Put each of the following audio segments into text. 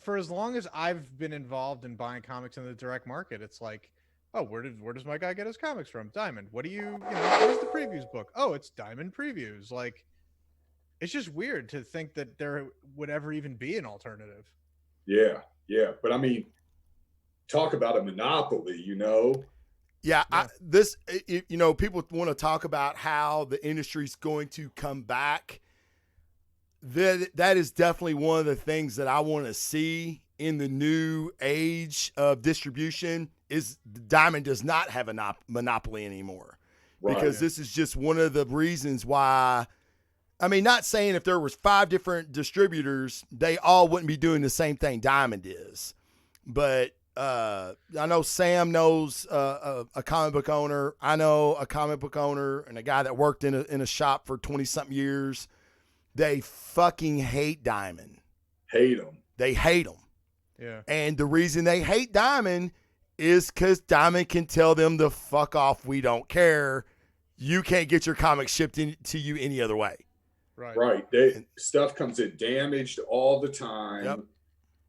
for as long as I've been involved in buying comics in the direct market, it's like, oh, where does my guy get his comics from? Diamond. What do you know? Where's the previews book? Oh, it's Diamond Previews. Like, it's just weird to think that there would ever even be an alternative. Yeah, yeah. But I mean, talk about a monopoly, Yeah, people want to talk about how the industry's going to come back. That is definitely one of the things that I want to see in the new age of distribution is Diamond does not have a monopoly anymore. Right. Because this is just one of the reasons why. I mean, not saying if there was 5 different distributors, they all wouldn't be doing the same thing Diamond is. But I know Sam knows a comic book owner. I know a comic book owner and a guy that worked in a shop for 20-something years. They fucking hate Diamond. Hate them. They hate them. Yeah. And the reason they hate Diamond is because Diamond can tell them to fuck off. We don't care. You can't get your comics shipped to you any other way. Right. Stuff comes in damaged all the time. Yep.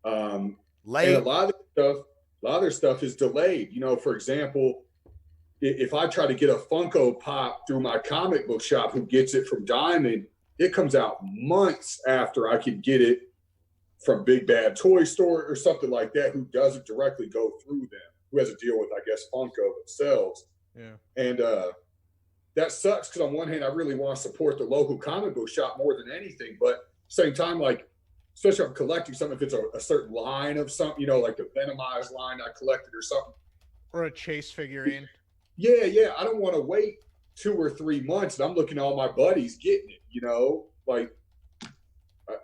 And a lot of their stuff is delayed. For example, if I try to get a Funko Pop through my comic book shop who gets it from Diamond, it comes out months after I can get it from Big Bad Toy Store or something like that, who doesn't directly go through them, who has to deal with, I guess, Funko themselves. Yeah. And that sucks because on one hand, I really want to support the local comic book shop more than anything. But at the same time, like, especially if I'm collecting something, if it's a certain line of something, like the Venomized line I collected or something. Or a Chase figurine. Yeah. I don't want to wait 2 or 3 months and I'm looking at all my buddies getting it, like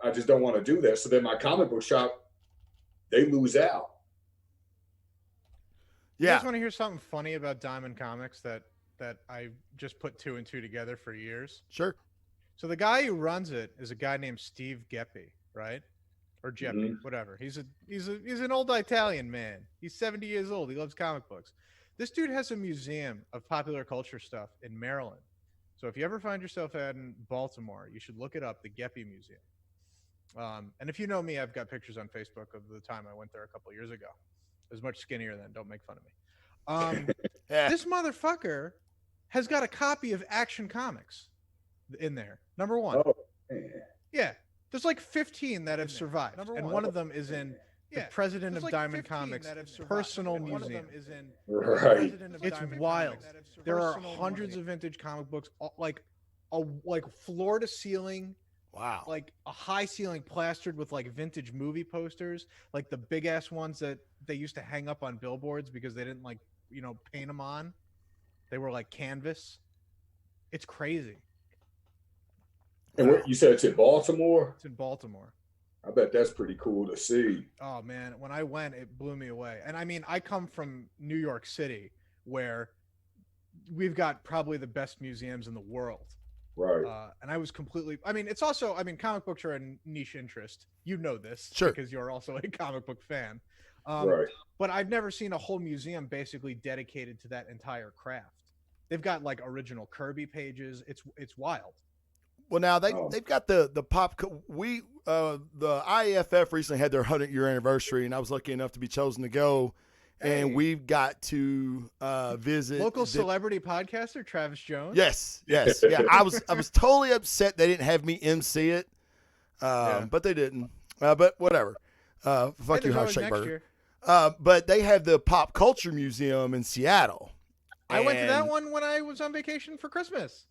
I just don't want to do that. So then my comic book shop, they lose out. Yeah. You guys want to hear something funny about Diamond Comics that I just put 2 and 2 together for years? Sure. So the guy who runs it is a guy named Steve Geppi, right? Or Geppi, whatever. He's an old Italian man. He's 70 years old. He loves comic books. This dude has a museum of popular culture stuff in Maryland. So if you ever find yourself in Baltimore, you should look it up, the Geppi Museum. And if you know me, I've got pictures on Facebook of the time I went there a couple of years ago. I was much skinnier then. Don't make fun of me. This motherfucker has got a copy of Action Comics in there. Number 1. Oh, man. Yeah. There's like 15 that have survived. And one of them is in the president of Diamond Comics' personal museum. Right. It's wild. There are hundreds of vintage comic books, like floor to ceiling. Wow. Like a high ceiling plastered with like vintage movie posters, like the big ass ones that they used to hang up on billboards because they didn't paint them on. They were like canvas. It's crazy. And what you said, it's in Baltimore? It's in Baltimore. I bet that's pretty cool to see. Oh man, when I went, it blew me away. And I mean, I come from New York City, where we've got probably the best museums in the world. Right. And I was completely. I mean, it's also. I mean, comic books are a niche interest. You know this, sure, because you're also a comic book fan. Right. But I've never seen a whole museum basically dedicated to that entire craft. They've got like original Kirby pages. It's wild. Well, now they've got the pop. The IAFF recently had their 100-year anniversary, and I was lucky enough to be chosen to go. And we've got to visit local celebrity podcaster Travis Jones. Yes. Yeah. I was totally upset they didn't have me MC it, but they didn't. But whatever. Fuck you, Hot Shake Burger. But they have the Pop Culture Museum in Seattle. I went to that one when I was on vacation for Christmas.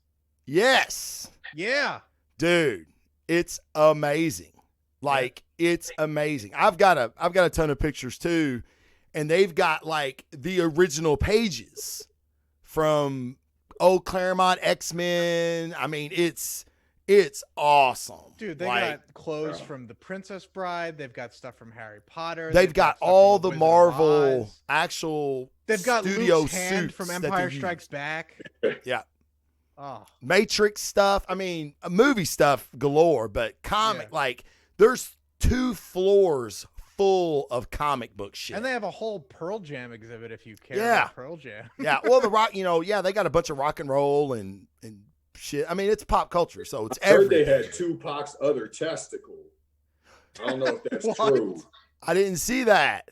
Yes. Yeah. Dude, it's amazing. Like, it's amazing. I've got a ton of pictures too, and they've got like the original pages from old Claremont X-Men. I mean, it's awesome. Dude, they got clothes from The Princess Bride. They've got stuff from Harry Potter. They've got all the Marvel actual They've got studio Luke's hand suits from Empire Strikes Back. Yeah. Oh. Matrix stuff. I mean, movie stuff galore, but like there's 2 floors full of comic book shit. And they have a whole Pearl Jam exhibit if you care about Pearl Jam. Yeah. Well, the rock, they got a bunch of rock and roll and shit. I mean, it's pop culture, so it's I heard everything. they had Tupac's other testicle. I don't know if that's true. I didn't see that.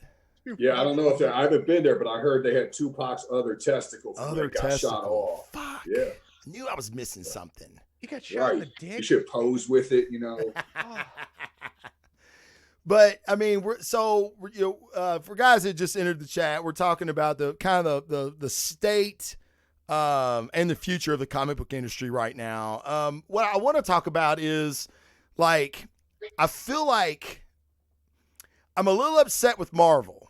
Yeah, I don't know if I haven't been there, but I heard they had Tupac's other testicle. Got shot off. Fuck. Yeah. I knew I was missing something. He got shot in the dick. You should pose with it, you know. But I mean, for guys that just entered the chat, we're talking about the kind of the state and the future of the comic book industry right now. What I want to talk about is, like, I feel like I'm a little upset with Marvel.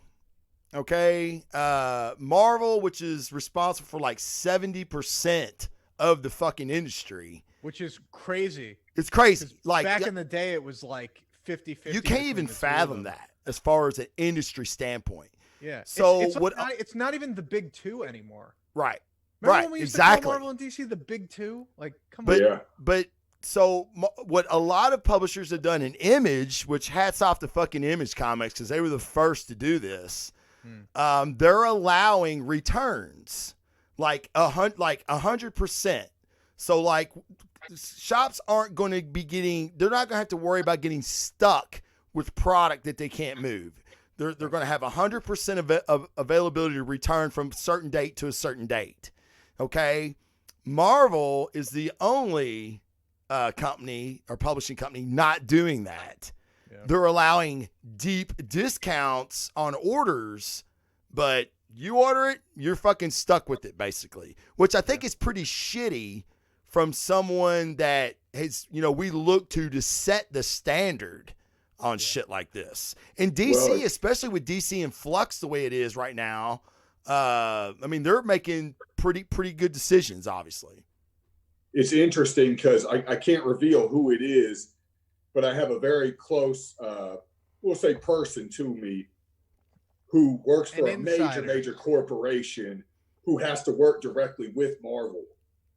Okay, Marvel, which is responsible for like 70% of the fucking industry, which is crazy. It's crazy. Like back in the day, it was like 50-50. You can't even fathom that as far as an industry standpoint. Yeah. So it's not even the big two anymore. Right. Remember when we used to call Marvel and DC the big two? Like, come on. Yeah. But so what a lot of publishers have done in Image, which hats off to fucking Image Comics because they were the first to do this. They're allowing returns like 100%. So like shops aren't going to be they're not going to have to worry about getting stuck with product that they can't move. They're going to have 100% of availability to return from a certain date to a certain date. Okay. Marvel is the only company or publishing company not doing that. Yeah. They're allowing deep discounts on orders, but you order it, you're fucking stuck with it basically, which I think is pretty shitty from someone that has, we look to set the standard on shit like this. In DC, especially with DC in flux the way it is right now, I mean, they're making pretty good decisions, obviously. It's interesting because I can't reveal who it is, but I have a very close, we'll say person to me who works for a major corporation who has to work directly with Marvel.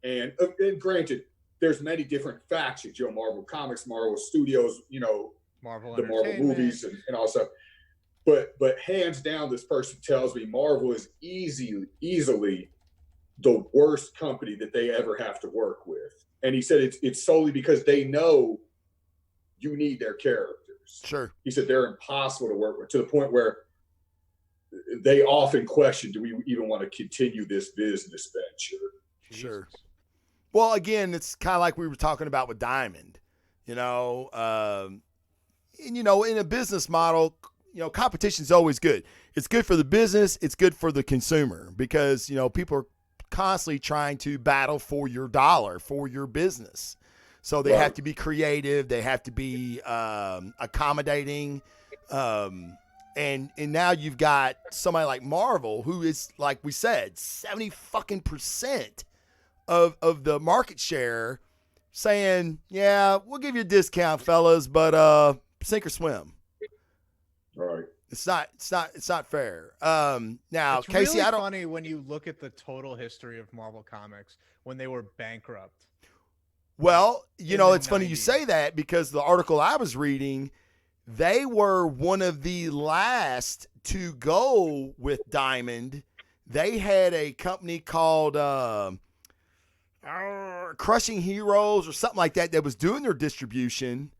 And granted, there's many different factions, Marvel Comics, Marvel Studios, Marvel the Marvel movies and all stuff. But hands down, this person tells me Marvel is easily the worst company that they ever have to work with. And he said it's solely because they know you need their characters. Sure. He said they're impossible to work with, to the point where they often question, do we even want to continue this business venture? Sure. Well, again, it's kind of like we were talking about with Diamond, in a business model, competition is always good. It's good for the business. It's good for the consumer because, people are constantly trying to battle for your dollar, for your business. So they have to be creative. They have to be accommodating. And now you've got somebody like Marvel, who is, like we said, 70% of the market share, saying, yeah, we'll give you a discount, fellas, but sink or swim. All right. It's not fair. Now, it's Casey, really funny when you look at the total history of Marvel Comics when they were bankrupt. Well, it's funny you say that because the article I was reading, they were one of the last to go with Diamond. They had a company called Crushing Heroes or something like that was doing their distribution.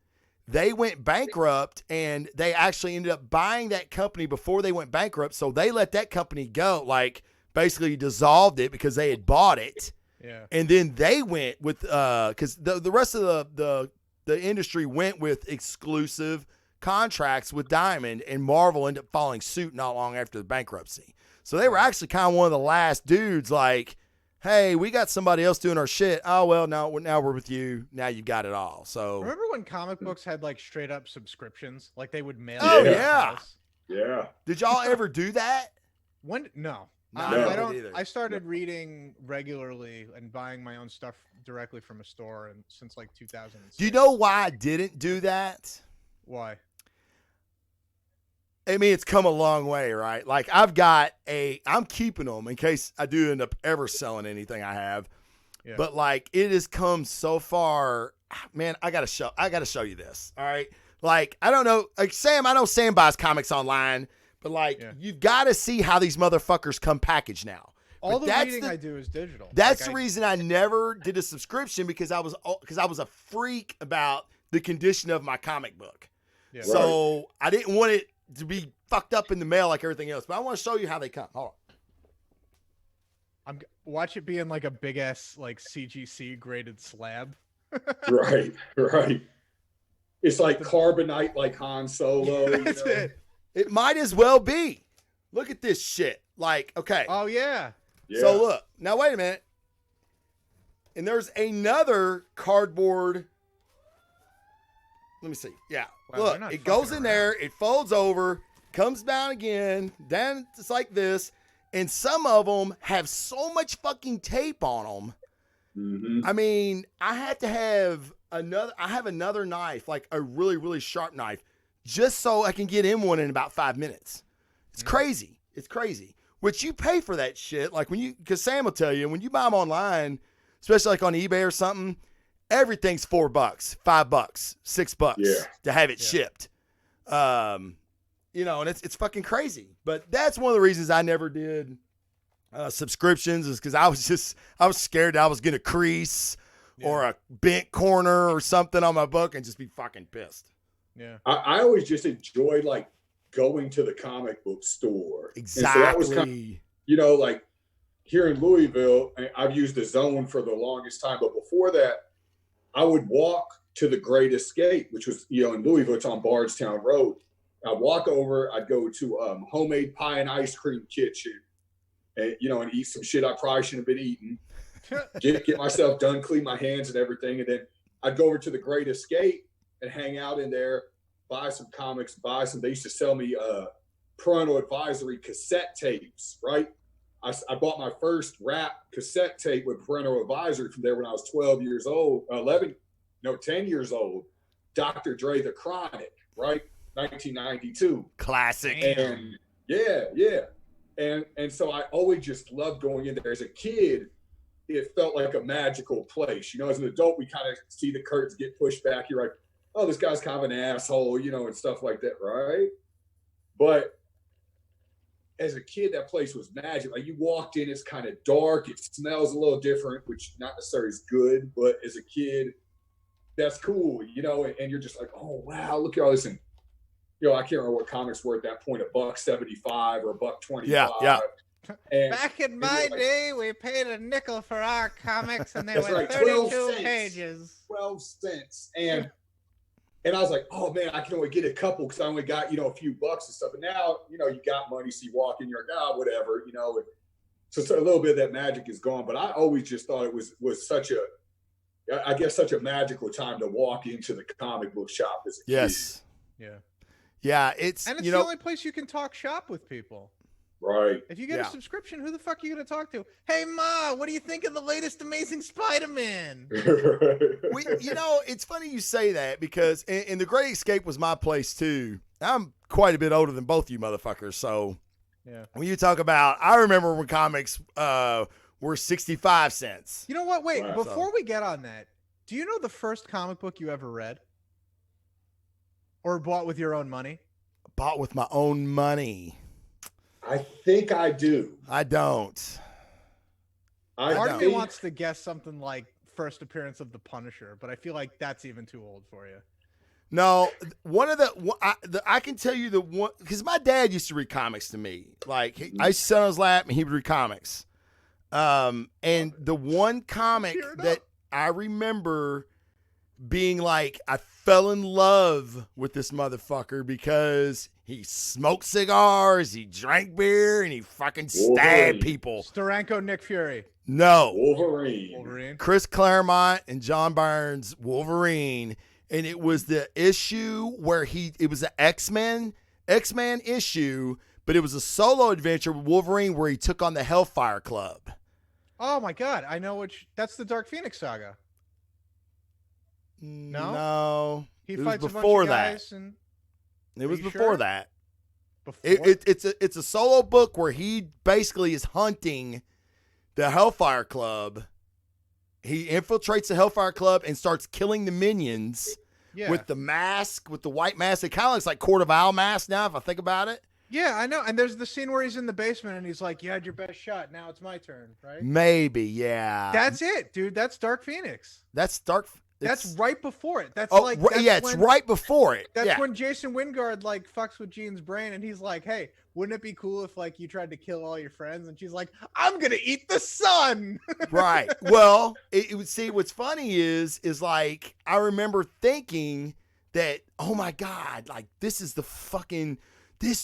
They went bankrupt, and they actually ended up buying that company before they went bankrupt. So they let that company go, like basically dissolved it because they had bought it. Yeah. And then they went with because the rest of the industry went with exclusive contracts with Diamond, and Marvel ended up following suit not long after the bankruptcy. So they were actually kind of one of the last dudes, like, hey, we got somebody else doing our shit. Oh, well, now we're with you. Now you got it all. So remember when comic books had like straight up subscriptions? Like they would mail. Oh, yeah. Yeah. Did y'all ever do that? No. I don't. either. I started reading regularly and buying my own stuff directly from a store, and since like 2006. Do you know why I didn't do that? Why? I mean, it's come a long way, right? Like I'm keeping them in case I do end up ever selling anything I have. Yeah. But like it has come so far, man, I gotta show you this. All right. Like, I don't know, like Sam, I know Sam buys comics online, but like you've got to see how these motherfuckers come packaged now. All the reading I do is digital. That's the reason I never did a subscription, because I was a freak about the condition of my comic book. Yeah. So I didn't want it to be fucked up in the mail like everything else. But I want to show you how they come. Hold on. Watch it be in like a big ass like CGC graded slab. Right. It's like carbonite, like Han Solo. That's it. It might as well be. Look at this shit. Like, okay. Oh yeah. So look, now wait a minute. And there's another cardboard. Let me see. Yeah. Wow, look, it goes in there. It folds over, comes down again. Then it's like this. And some of them have so much fucking tape on them. Mm-hmm. I mean, I have another knife, like a really, really sharp knife, just so I can get in one in about 5 minutes. It's crazy. It's crazy. Which you pay for that shit. Like because Sam will tell you, when you buy them online, especially like on eBay or something, everything's $4, $5, $6 to have it shipped. And it's fucking crazy. But that's one of the reasons I never did subscriptions, is because I was scared that I was going to crease or a bent corner or something on my book and just be fucking pissed. Yeah. I always just enjoyed like going to the comic book store. Exactly. And so that was kind of, like here in Louisville, I've used the Zone for the longest time. But before that, I would walk to the Great Escape, which was, in Louisville, it's on Bardstown Road. I'd walk over, I'd go to Homemade Pie and Ice Cream Kitchen, and eat some shit I probably shouldn't have been eating. Get myself done, clean my hands and everything. And then I'd go over to the Great Escape and hang out in there, buy some comics, they used to sell me parental advisory cassette tapes, right? I bought my first rap cassette tape with parental advisory from there when I was 10 years old. Dr. Dre, The Chronic, right? 1992. Classic. And And so I always just loved going in there. As a kid, it felt like a magical place. As an adult, we kind of see the curtains get pushed back. You're like, oh, this guy's kind of an asshole, and stuff like that, right? But as a kid, that place was magic. Like, you walked in, it's kind of dark. It smells a little different, which not necessarily is good. But as a kid, that's cool, and you're just like, oh, wow, look at all this. And, I can't remember what comics were at that point, $1.75 or $1.25. Yeah. And back in my day, we paid a nickel for our comics, and they were like 32 pages. 12 cents. And I was like, oh, man, I can only get a couple because I only got, a few bucks and stuff. And now, you got money, so you walk in, you're like, whatever, So a little bit of that magic is gone. But I always just thought it was such a magical time to walk into the comic book shop as a kid. Yes. Yeah. Yeah, it's the only place you can talk shop with people. Right. If you get a subscription, who the fuck are you going to talk to? Hey, Ma, what do you think of the latest Amazing Spider-Man? It's funny you say that because and the Great Escape was my place too. I'm quite a bit older than both you motherfuckers, so when you talk about, I remember when comics were 65 cents. You know what? Wait, before we get on that, do you know the first comic book you ever read? Or bought with your own money? Bought with my own money. I think I do. I don't. Part of me wants to guess something like first appearance of the Punisher, but I feel like that's even too old for you. No, I can tell you the one, because my dad used to read comics to me. Like, I used to sit on his lap and he would read comics. And the one comic that I remember being like, I fell in love with this motherfucker because he smoked cigars, he drank beer, and he fucking stabbed people. Steranko, Nick Fury. No. Wolverine. Chris Claremont and John Byrne's Wolverine. And it was the issue where it was an X-Men issue, but it was a solo adventure with Wolverine where he took on the Hellfire Club. Oh my God. I know that's the Dark Phoenix saga. No, he fights before that. It was before that. Before? It's a solo book where he basically is hunting the Hellfire Club. He infiltrates the Hellfire Club and starts killing the minions with the mask, with the white mask. It kind of looks like Court of Owl mask now, if I think about it. Yeah, I know. And there's the scene where he's in the basement and he's like, you had your best shot. Now it's my turn, right? Maybe, yeah. That's it, dude. That's Dark Phoenix. That's Dark. That's right before it. That's it's right before it. That's when Jason Wingard like fucks with Jean's brain, and he's like, "Hey, wouldn't it be cool if like you tried to kill all your friends?" And she's like, "I'm gonna eat the sun." Right. Well, it would see what's funny is like I remember thinking that, oh my God, like this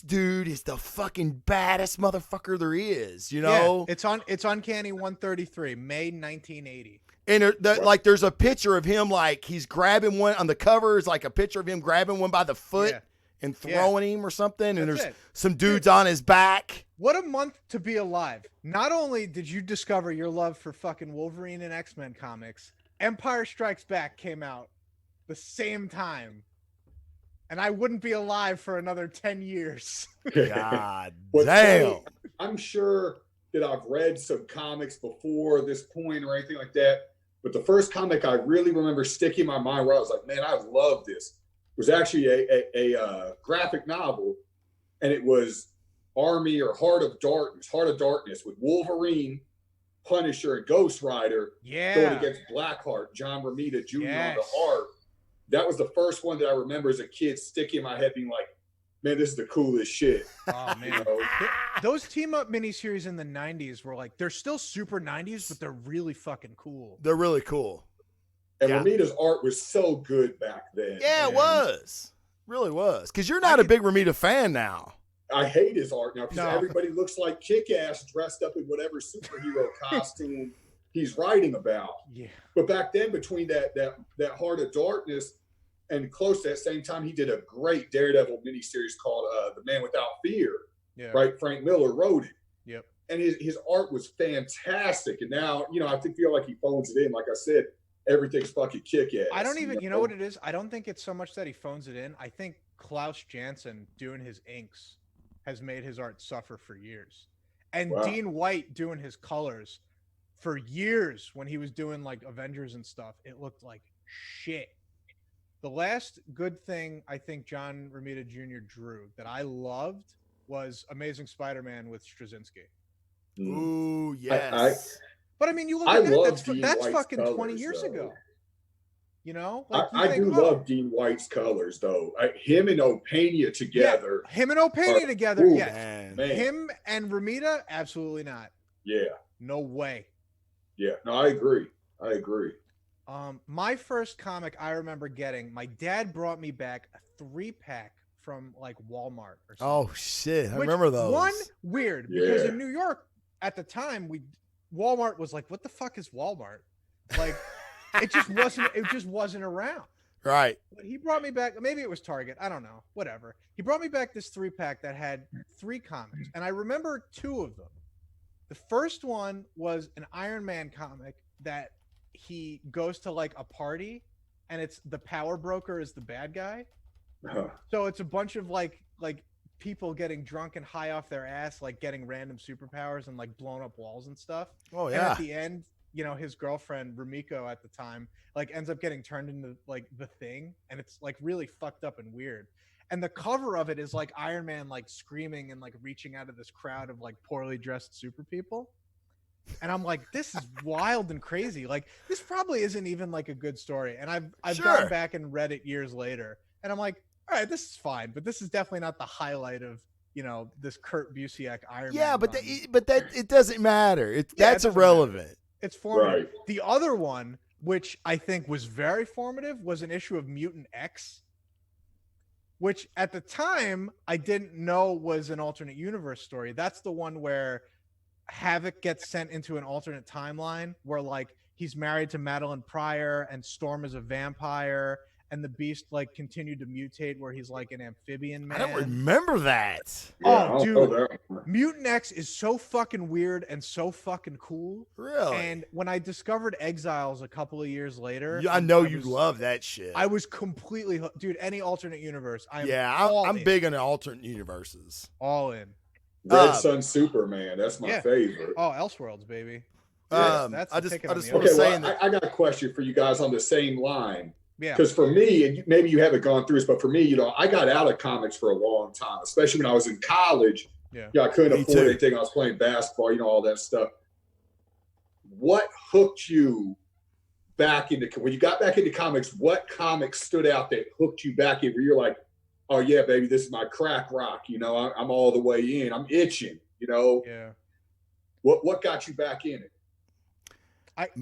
dude is the fucking baddest motherfucker there is, you know? Yeah, it's Uncanny 133, May 1980. And like there's a picture of him, like he's grabbing one on the cover is like a picture of him grabbing one by the foot and throwing him or something. And there's some dudes on his back. What a month to be alive. Not only did you discover your love for fucking Wolverine and X-Men comics, Empire Strikes Back came out the same time. And I wouldn't be alive for another 10 years. God damn. I'm sure that I've read some comics before this point or anything like that. But the first comic I really remember sticking in my mind where I was like, man, I love this, was actually a graphic novel. And it was Army or Heart of Darkness with Wolverine, Punisher, and Ghost Rider going against Blackheart, John Romita Jr. on the art. That was the first one that I remember as a kid sticking in my head being like, man, this is the coolest shit. Oh, man. You know? Those team-up miniseries in the 90s were like, they're still super 90s, but they're really fucking cool. They're really cool. And Romita's art was so good back then. Yeah, man. It was. Really was. Because you're not a big Romita fan now. I hate his art now because everybody looks like Kick-Ass dressed up in whatever superhero costume he's writing about. Yeah. But back then, between that Heart of Darkness and close to that same time, he did a great Daredevil miniseries called The Man Without Fear. Yeah. Right? Frank Miller wrote it. Yep. And his art was fantastic. And now, you know, I feel like he phones it in. Like I said, everything's fucking kick-ass. I don't even, you know what it is? I don't think it's so much that he phones it in. I think Klaus Janson doing his inks has made his art suffer for years. And Dean White doing his colors for years when he was doing like Avengers and stuff, it looked like shit. The last good thing I think John Romita Jr. drew that I loved was Amazing Spider-Man with Straczynski. Ooh, yes. But I mean, you look at it, that's fucking colors, 20 years ago. You know? Like I do love Dean White's colors, though. Him and Opeña together. Yeah, him and Opeña together, yes. Man. Him and Romita, absolutely not. Yeah. No way. Yeah, no, I agree. My first comic I remember getting, my dad brought me back a 3-pack from like Walmart or something. Oh shit, I remember those. One, weird, because in New York at the time, Walmart was like, what the fuck is Walmart? Like it just wasn't around. Right. But he brought me back, maybe it was Target, I don't know, whatever. He brought me back this 3-pack that had 3 comics, and I remember 2 of them. The first one was an Iron Man comic that he goes to like a party and it's the power broker is the bad guy. So it's a bunch of like people getting drunk and high off their ass, like getting random superpowers and like blowing up walls and stuff. Oh yeah. And at the end, you know, his girlfriend Rumiko at the time like ends up getting turned into like the Thing, and it's like really fucked up and weird. And the cover of it is like Iron Man like screaming and like reaching out of this crowd of like poorly dressed super people. And I'm like, this is wild and crazy. Like this probably isn't even like a good story. And I've gone back and read it years later, and I'm like, all right, this is fine, but this is definitely not the highlight of, you know, this Kurt Busiek Iron Man. Yeah, but that it doesn't matter. That's irrelevant. Matter. It's formative. Right. The other one, which I think was very formative, was an issue of Mutant X, which at the time I didn't know was an alternate universe story. That's the one where Havoc gets sent into an alternate timeline where like he's married to Madeline Pryor and Storm is a vampire, and the Beast like continued to mutate where he's like an amphibian man. I don't remember that. Oh, dude. Mutant X is so fucking weird and so fucking cool. Really? And when I discovered Exiles a couple of years later, I know you love that shit. I was completely dude, any alternate universe. I'm big on alternate universes. All in. Red Sun Superman, that's my favorite. Oh, Elseworlds, baby. That's I just want to say I got a question for you guys on the same line. Yeah. Because for me, and maybe you haven't gone through this, but for me, you know, I got out of comics for a long time, especially when I was in college. Yeah. I couldn't afford anything. I was playing basketball, you know, all that stuff. What hooked you back into when you got back into comics? What comics stood out that hooked you back in? Where you're like, oh yeah, baby, this is my crack rock. You know, I'm all the way in. I'm itching. You know, yeah. What got you back in it?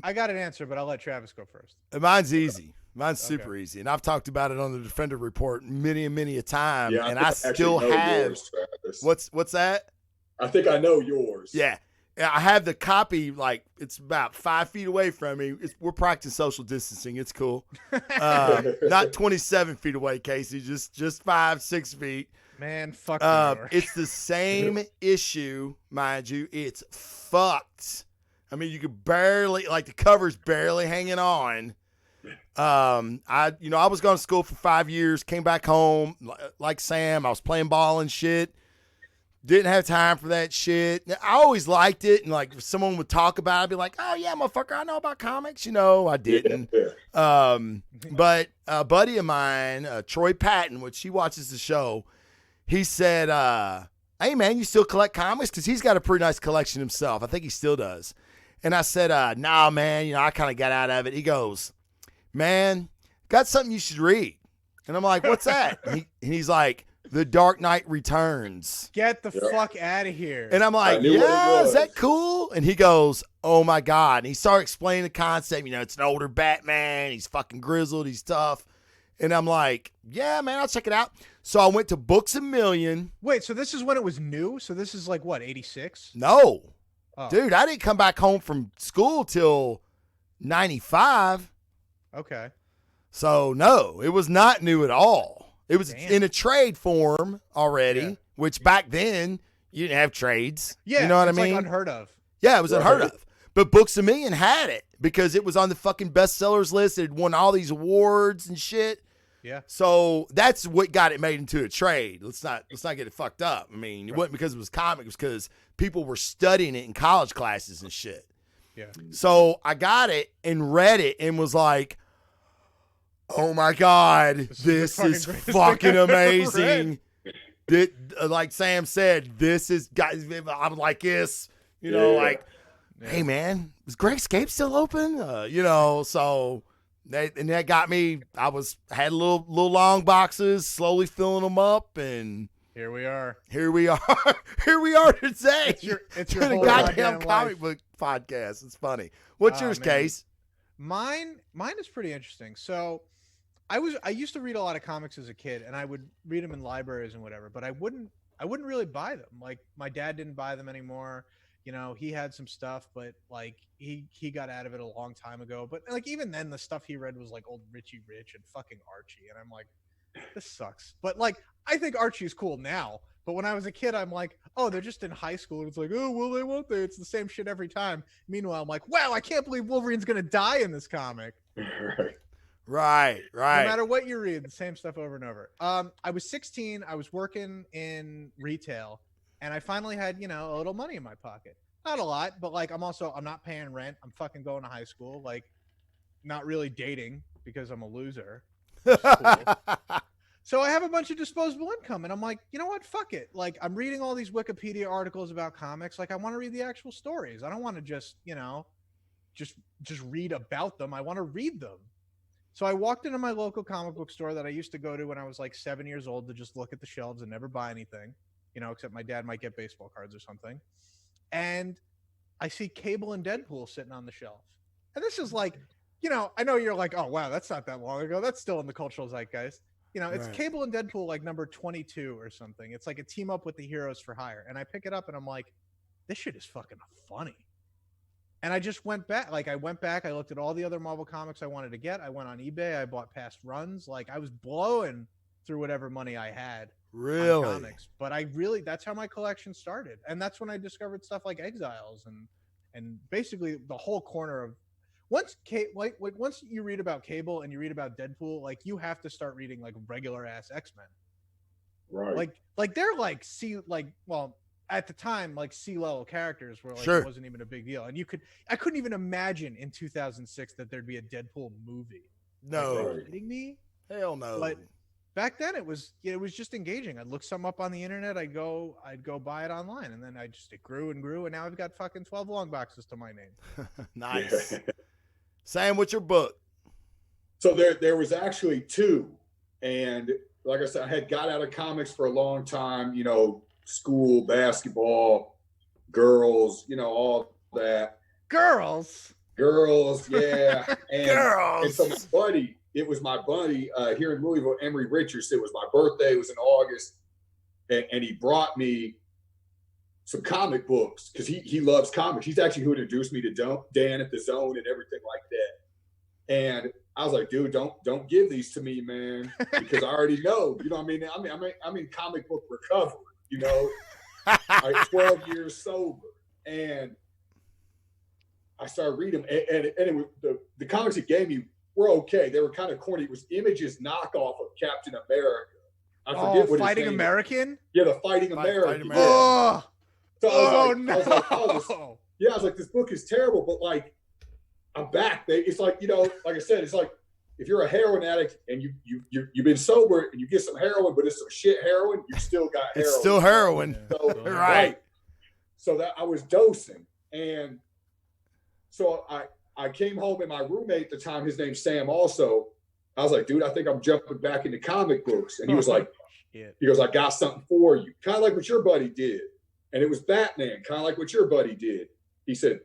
I got an answer, but I'll let Travis go first. Mine's easy. Mine's super easy, and I've talked about it on the Defender Report many and many a time. Yeah, and I still have. Yours, what's that? I think I know yours. Yeah, I have the copy. Like it's about 5 feet away from me. We're practicing social distancing. It's cool. Not 27 feet away, Casey. Just 5-6 feet. Man, fuck. It's the same issue, mind you. It's fucked. I mean, you could barely, like, the cover's barely hanging on. I was going to school for 5 years, came back home like Sam. I was playing ball and shit. Didn't have time for that shit. I always liked it, and like if someone would talk about it, I'd be like, "Oh yeah, motherfucker, I know about comics." You know, I didn't. But a buddy of mine, Troy Patton, which he watches the show, he said, "Hey man, you still collect comics?" Because he's got a pretty nice collection himself. I think he still does. And I said, "Nah, man, I kind of got out of it." He goes, "Man, got something you should read." And I'm like, "What's that?" And he's like, The Dark Knight Returns. Get the fuck out of here. And I'm like, yeah, is that cool? And he goes, oh my God. And he started explaining the concept. It's an older Batman. He's fucking grizzled. He's tough. And I'm like, yeah, man, I'll check it out. So I went to Books A Million. Wait, so this is when it was new? So this is like what, 86? No. Oh. Dude, I didn't come back home from school till 95. Okay. So no, it was not new at all. It was in a trade form already, which back then you didn't have trades. Yeah, you know what I mean? Like unheard of. Yeah, it was unheard of. But Books A Million had it because it was on the fucking bestsellers list. It won all these awards and shit. Yeah. So that's what got it made into a trade. Let's not get it fucked up. I mean, it wasn't because it was comic. It was because people were studying it in college classes and shit. Yeah. So I got it and read it and was like, oh my God, this is fucking amazing. Like Sam said, this is, guys, I'm like this, hey man, is Greg Escape still open? So that got me, had little long boxes, slowly filling them up, and here we are today. It's your whole goddamn comic book podcast. It's funny. What's yours, man? Case? Mine is pretty interesting. So I used to read a lot of comics as a kid, and I would read them in libraries and whatever, but I wouldn't really buy them. Like my dad didn't buy them anymore. He had some stuff, but like he got out of it a long time ago. But like even then, the stuff he read was like old Richie Rich and fucking Archie, and I'm like, this sucks. But like I think Archie is cool now. But when I was a kid, I'm like, oh, they're just in high school. And it's like, oh, will they, won't they? It's the same shit every time. Meanwhile, I'm like, wow, I can't believe Wolverine's gonna die in this comic. Right. No matter what you read, the same stuff over and over. I was 16. I was working in retail, and I finally had, a little money in my pocket. Not a lot, but like I'm not paying rent. I'm fucking going to high school. Like, not really dating because I'm a loser. So I have a bunch of disposable income, and I'm like, you know what? Fuck it. Like, I'm reading all these Wikipedia articles about comics. Like, I want to read the actual stories. I don't want to just read about them. I want to read them. So I walked into my local comic book store that I used to go to when I was like 7 years old to just look at the shelves and never buy anything, except my dad might get baseball cards or something. And I see Cable and Deadpool sitting on the shelf. And this is like, I know you're like, oh, wow, that's not that long ago. That's still in the cultural zeitgeist. It's Cable and Deadpool like number 22 or something. It's like a team up with the Heroes for Hire. And I pick it up and I'm like, this shit is fucking funny. And I just went back. Like I looked at all the other Marvel comics I wanted to get. I went on eBay. I bought past runs. Like I was blowing through whatever money I had. Really? On comics. But that's how my collection started. And that's when I discovered stuff like Exiles and basically the whole corner of once you read about Cable and you read about Deadpool, like you have to start reading like regular ass X-Men. Right. Like they're like at the time, like C-level characters were like, Sure. It wasn't even a big deal. And I couldn't even imagine in 2006 that there'd be a Deadpool movie. No. Like, are you kidding me? Hell no. But back then it was just engaging. I'd look some up on the internet. I'd go buy it online. And then it grew and grew. And now I've got fucking 12 long boxes to my name. Nice. Sam, what's your book? So there was actually two. And like I said, I had got out of comics for a long time, you know, school, basketball, girls, you know, all that. Girls, yeah. And, Girls. And so it was my buddy here in Louisville, Emery Richards. It was my birthday. It was in August. And he brought me some comic books because he loves comics. He's actually who introduced me to Dan at the Zone and everything like that. And I was like, dude, don't give these to me, man, because I already know. You know what I mean? I'm in comic book recovery, you know, like 12 years sober. And I started reading them. And it was, the comics he gave me were okay. They were kind of corny. It was Image's knockoff of Captain America. I forget what Fighting his name American? is. Yeah, the Fighting American. Fighting American. Yeah. So I No. I was like, this book is terrible, but like, I'm back. It's like, you know, like I said, it's like if you're a heroin addict and you've been sober and you get some heroin, but it's some shit heroin, you still got heroin. It's still heroin. So, Right. So that I was dosing. And so I came home and my roommate at the time, his name's Sam also. I was like, dude, I think I'm jumping back into comic books. And he was like, he goes, I got something for you. Kind of like what your buddy did. And it was Batman, kind of like what your buddy did. He said,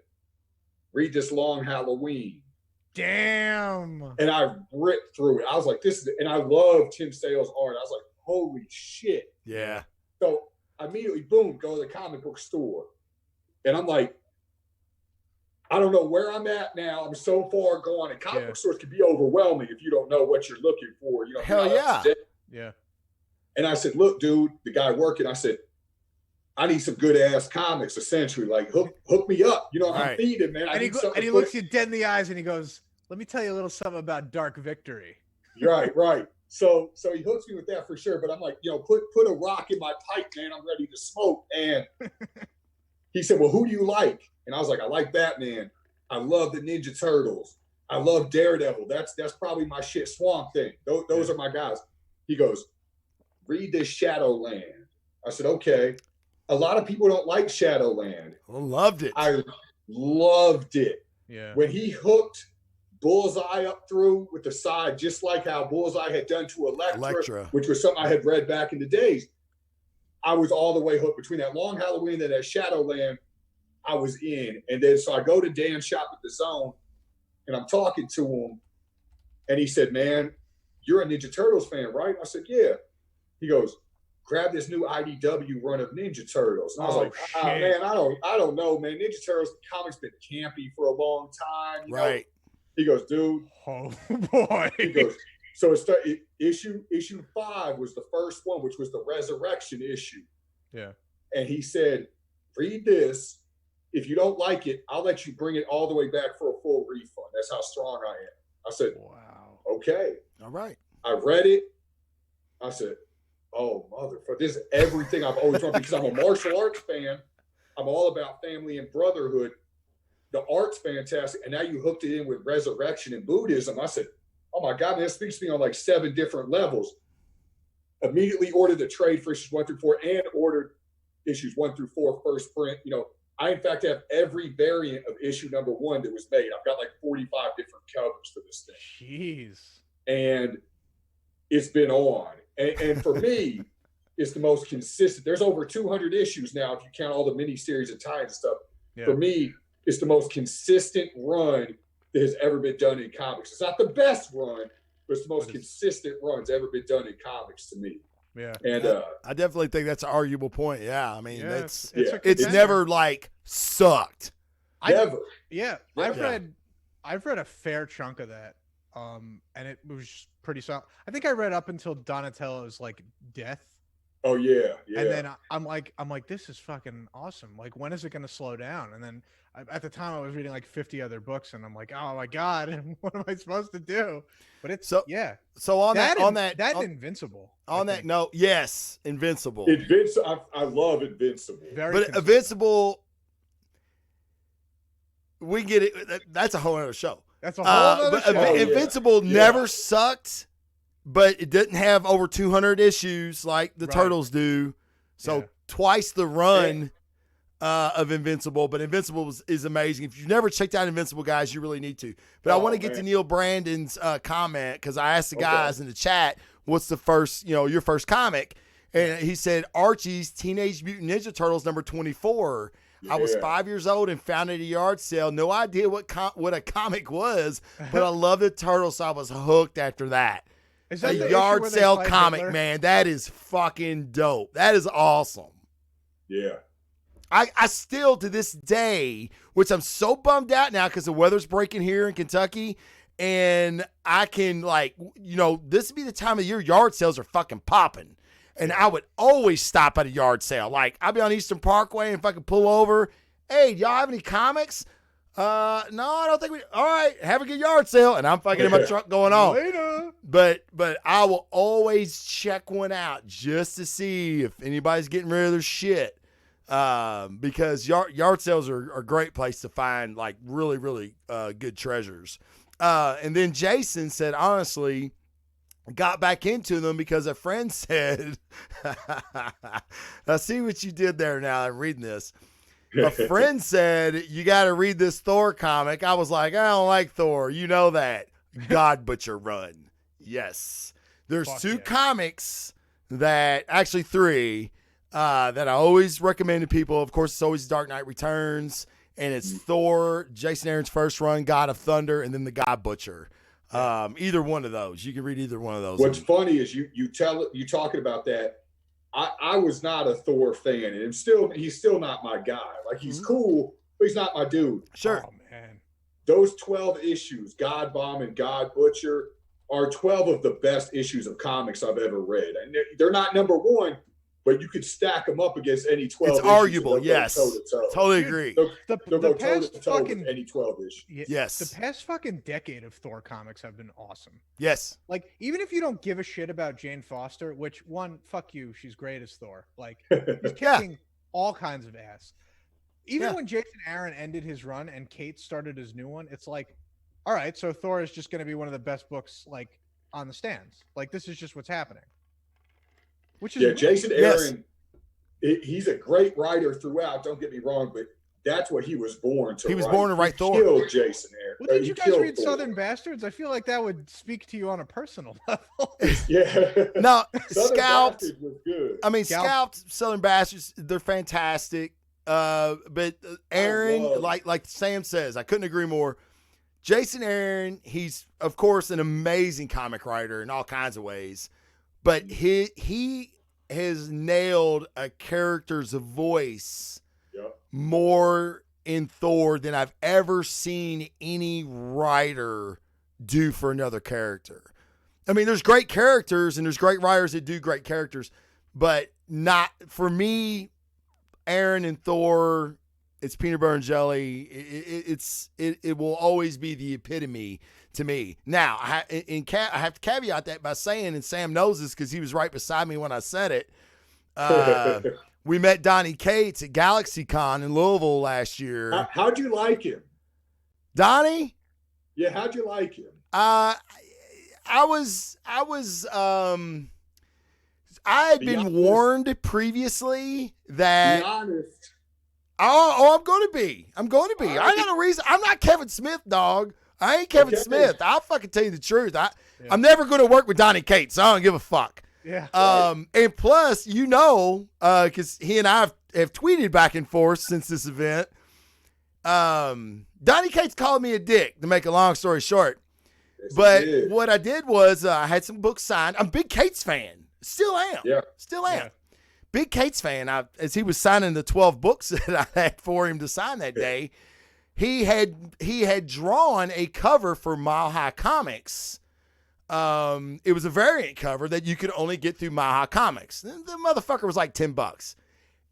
read this Long Halloween. Damn. And I ripped through it. I was like, and I love Tim Sale's art. I was like, holy shit. Yeah. So I immediately, boom, go to the comic book store. And I'm like, I don't know where I'm at now. I'm so far gone. And comic book stores can be overwhelming if you don't know what you're looking for. You know, hell yeah. Yeah. And I said, look, dude, the guy working, I said, I need some good ass comics, essentially. Like, hook me up. You know, I'm feeding, man. And he looks you dead in the eyes and he goes, let me tell you a little something about Dark Victory. Right. So he hooks me with that for sure. But I'm like, you know, put a rock in my pipe, man. I'm ready to smoke. And he said, well, who do you like? And I was like, I like Batman. I love the Ninja Turtles. I love Daredevil. That's probably my shit. Swamp Thing. Those are my guys. He goes, read this Shadowland. I said, okay. A lot of people don't like Shadowland. I loved it. I loved it. Yeah. When he hooked Bullseye up through with the side, just like how Bullseye had done to Elektra, which was something I had read back in the days, I was all the way hooked. Between that Long Halloween and that Shadowland, I was in. And then so I go to Dan's shop at the Zone, and I'm talking to him, and he said, man, you're a Ninja Turtles fan, right? I said, yeah. He goes, grab this new IDW run of Ninja Turtles. And I was like, man, I don't know, man. Ninja Turtles, the comic's been campy for a long time. You know? He goes, dude. Oh, boy. He goes, so issue 5 was the first one, which was the Resurrection issue. Yeah. And he said, read this. If you don't like it, I'll let you bring it all the way back for a full refund. That's how strong I am. I said, wow. Okay. All right. I read it. I said, oh, motherfucker, this is everything I've always wanted because I'm a martial arts fan. I'm all about family and brotherhood. The art's fantastic. And now you hooked it in with resurrection and Buddhism. I said, oh, my God, man, this speaks to me on like 7 different levels. Immediately ordered the trade for issues 1 through 4 and ordered issues 1 through 4 first print. You know, I, in fact, have every variant of issue number 1 that was made. I've got like 45 different covers for this thing. Jeez. And it's been on. And for me, it's the most consistent. There's over 200 issues now if you count all the miniseries and tie and stuff. Yeah. For me, it's the most consistent run that has ever been done in comics. It's not the best run, but it's the most consistent run that's ever been done in comics to me. Yeah. And I definitely think that's an arguable point. Yeah. I mean, it's never like sucked. Never. I've read a fair chunk of that. And it was pretty solid. I think I read up until Donatello's like death. Oh yeah. And then I'm like, this is fucking awesome. Like, when is it going to slow down? And then at the time I was reading like 50 other books, and I'm like, oh my God, what am I supposed to do? But it's So on that Invincible. On that note, yes, Invincible. I love Invincible. Invincible, we get it. That's a whole other show. That's a whole other show. Invincible never sucked, but it didn't have over 200 issues like the Turtles do. So twice the run. of Invincible, but Invincible is amazing. If you've never checked out Invincible, guys, you really need to. But I want to get to Neil Brandon's comment, because I asked the guys in the chat, what's the first, your first comic? And he said Archie's Teenage Mutant Ninja Turtles number 24. I was 5 years old and found it at a yard sale. No idea what a comic was, but I love the turtles, so I was hooked after that. Is that a yard sale comic, Hitler? Man, that is fucking dope. That is awesome. Yeah. I still, to this day, which I'm so bummed out now because the weather's breaking here in Kentucky, and I can, this would be the time of year yard sales are fucking popping. And I would always stop at a yard sale. Like, I'd be on Eastern Parkway and fucking pull over. Hey, do y'all have any comics? No, I don't think we. All right, have a good yard sale. And I'm fucking in my truck going on. Later. But I will always check one out just to see if anybody's getting rid of their shit. Because yard sales are a great place to find like really, really good treasures. And then Jason said, honestly, got back into them because a friend said, I see what you did there now. I'm reading this. A friend said, you got to read this Thor comic. I was like, I don't like Thor. You know that. God Butcher Run. Yes. There's two comics that, actually three, that I always recommend to people. Of course, it's always Dark Knight Returns, and it's Thor, Jason Aaron's first run, God of Thunder, and then the God Butcher. Either one of those. You can read either one of those. What's funny is you talking about that. I was not a Thor fan, and he's still not my guy. Like, he's cool, but he's not my dude. Sure. Oh, man. Those 12 issues, God Bomb and God Butcher, are 12 of the best issues of comics I've ever read. And they're not number one, but you could stack them up against any 12 It's arguable, yes. Totally agree. They'll go toe-to-toe with any 12 issues. Yes. The past fucking decade of Thor comics have been awesome. Yes. Like, even if you don't give a shit about Jane Foster, which, one, fuck you, she's great as Thor. Like, he's kicking all kinds of ass. Even when Jason Aaron ended his run and Kate started his new one, it's like, all right, so Thor is just going to be one of the best books, like, on the stands. Like, this is just what's happening. Which is Jason Aaron, he's a great writer throughout. Don't get me wrong, but that's what he was born to. He was born to write Thor. Killed Jason Aaron. Well, did you guys read Southern Bastards? I feel like that would speak to you on a personal level. Yeah. No, Southern Scalped Bastards was good. I mean, Scalped, Southern Bastards, they're fantastic. But Aaron, like Sam says, I couldn't agree more. Jason Aaron, he's of course an amazing comic writer in all kinds of ways. But he has nailed a character's voice more in Thor than I've ever seen any writer do for another character. I mean, there's great characters and there's great writers that do great characters, but not for me. Aaron and Thor, it's peanut butter and jelly. It will always be the epitome to me. Now, I have to caveat that by saying, and Sam knows this because he was right beside me when I said it, we met Donnie Cates at GalaxyCon in Louisville last year. How'd you like him? Donnie? Yeah, how'd you like him? I had been warned previously that. Be honest. Oh, I'm going to be. I ain't got no reason. I'm not Kevin Smith, dog. I ain't Kevin Smith. I'll fucking tell you the truth. I'm never going to work with Donnie Cates, so I don't give a fuck. Yeah. And plus, because he and I have tweeted back and forth since this event. Donnie Cates called me a dick, to make a long story short. Yes, but what I did was I had some books signed. I'm a big Cates fan. Still am. Yeah. Still am. Yeah. Big Cates fan. As he was signing the 12 books that I had for him to sign that day, he had drawn a cover for Mile High Comics. It was a variant cover that you could only get through Mile High Comics. The motherfucker was like $10.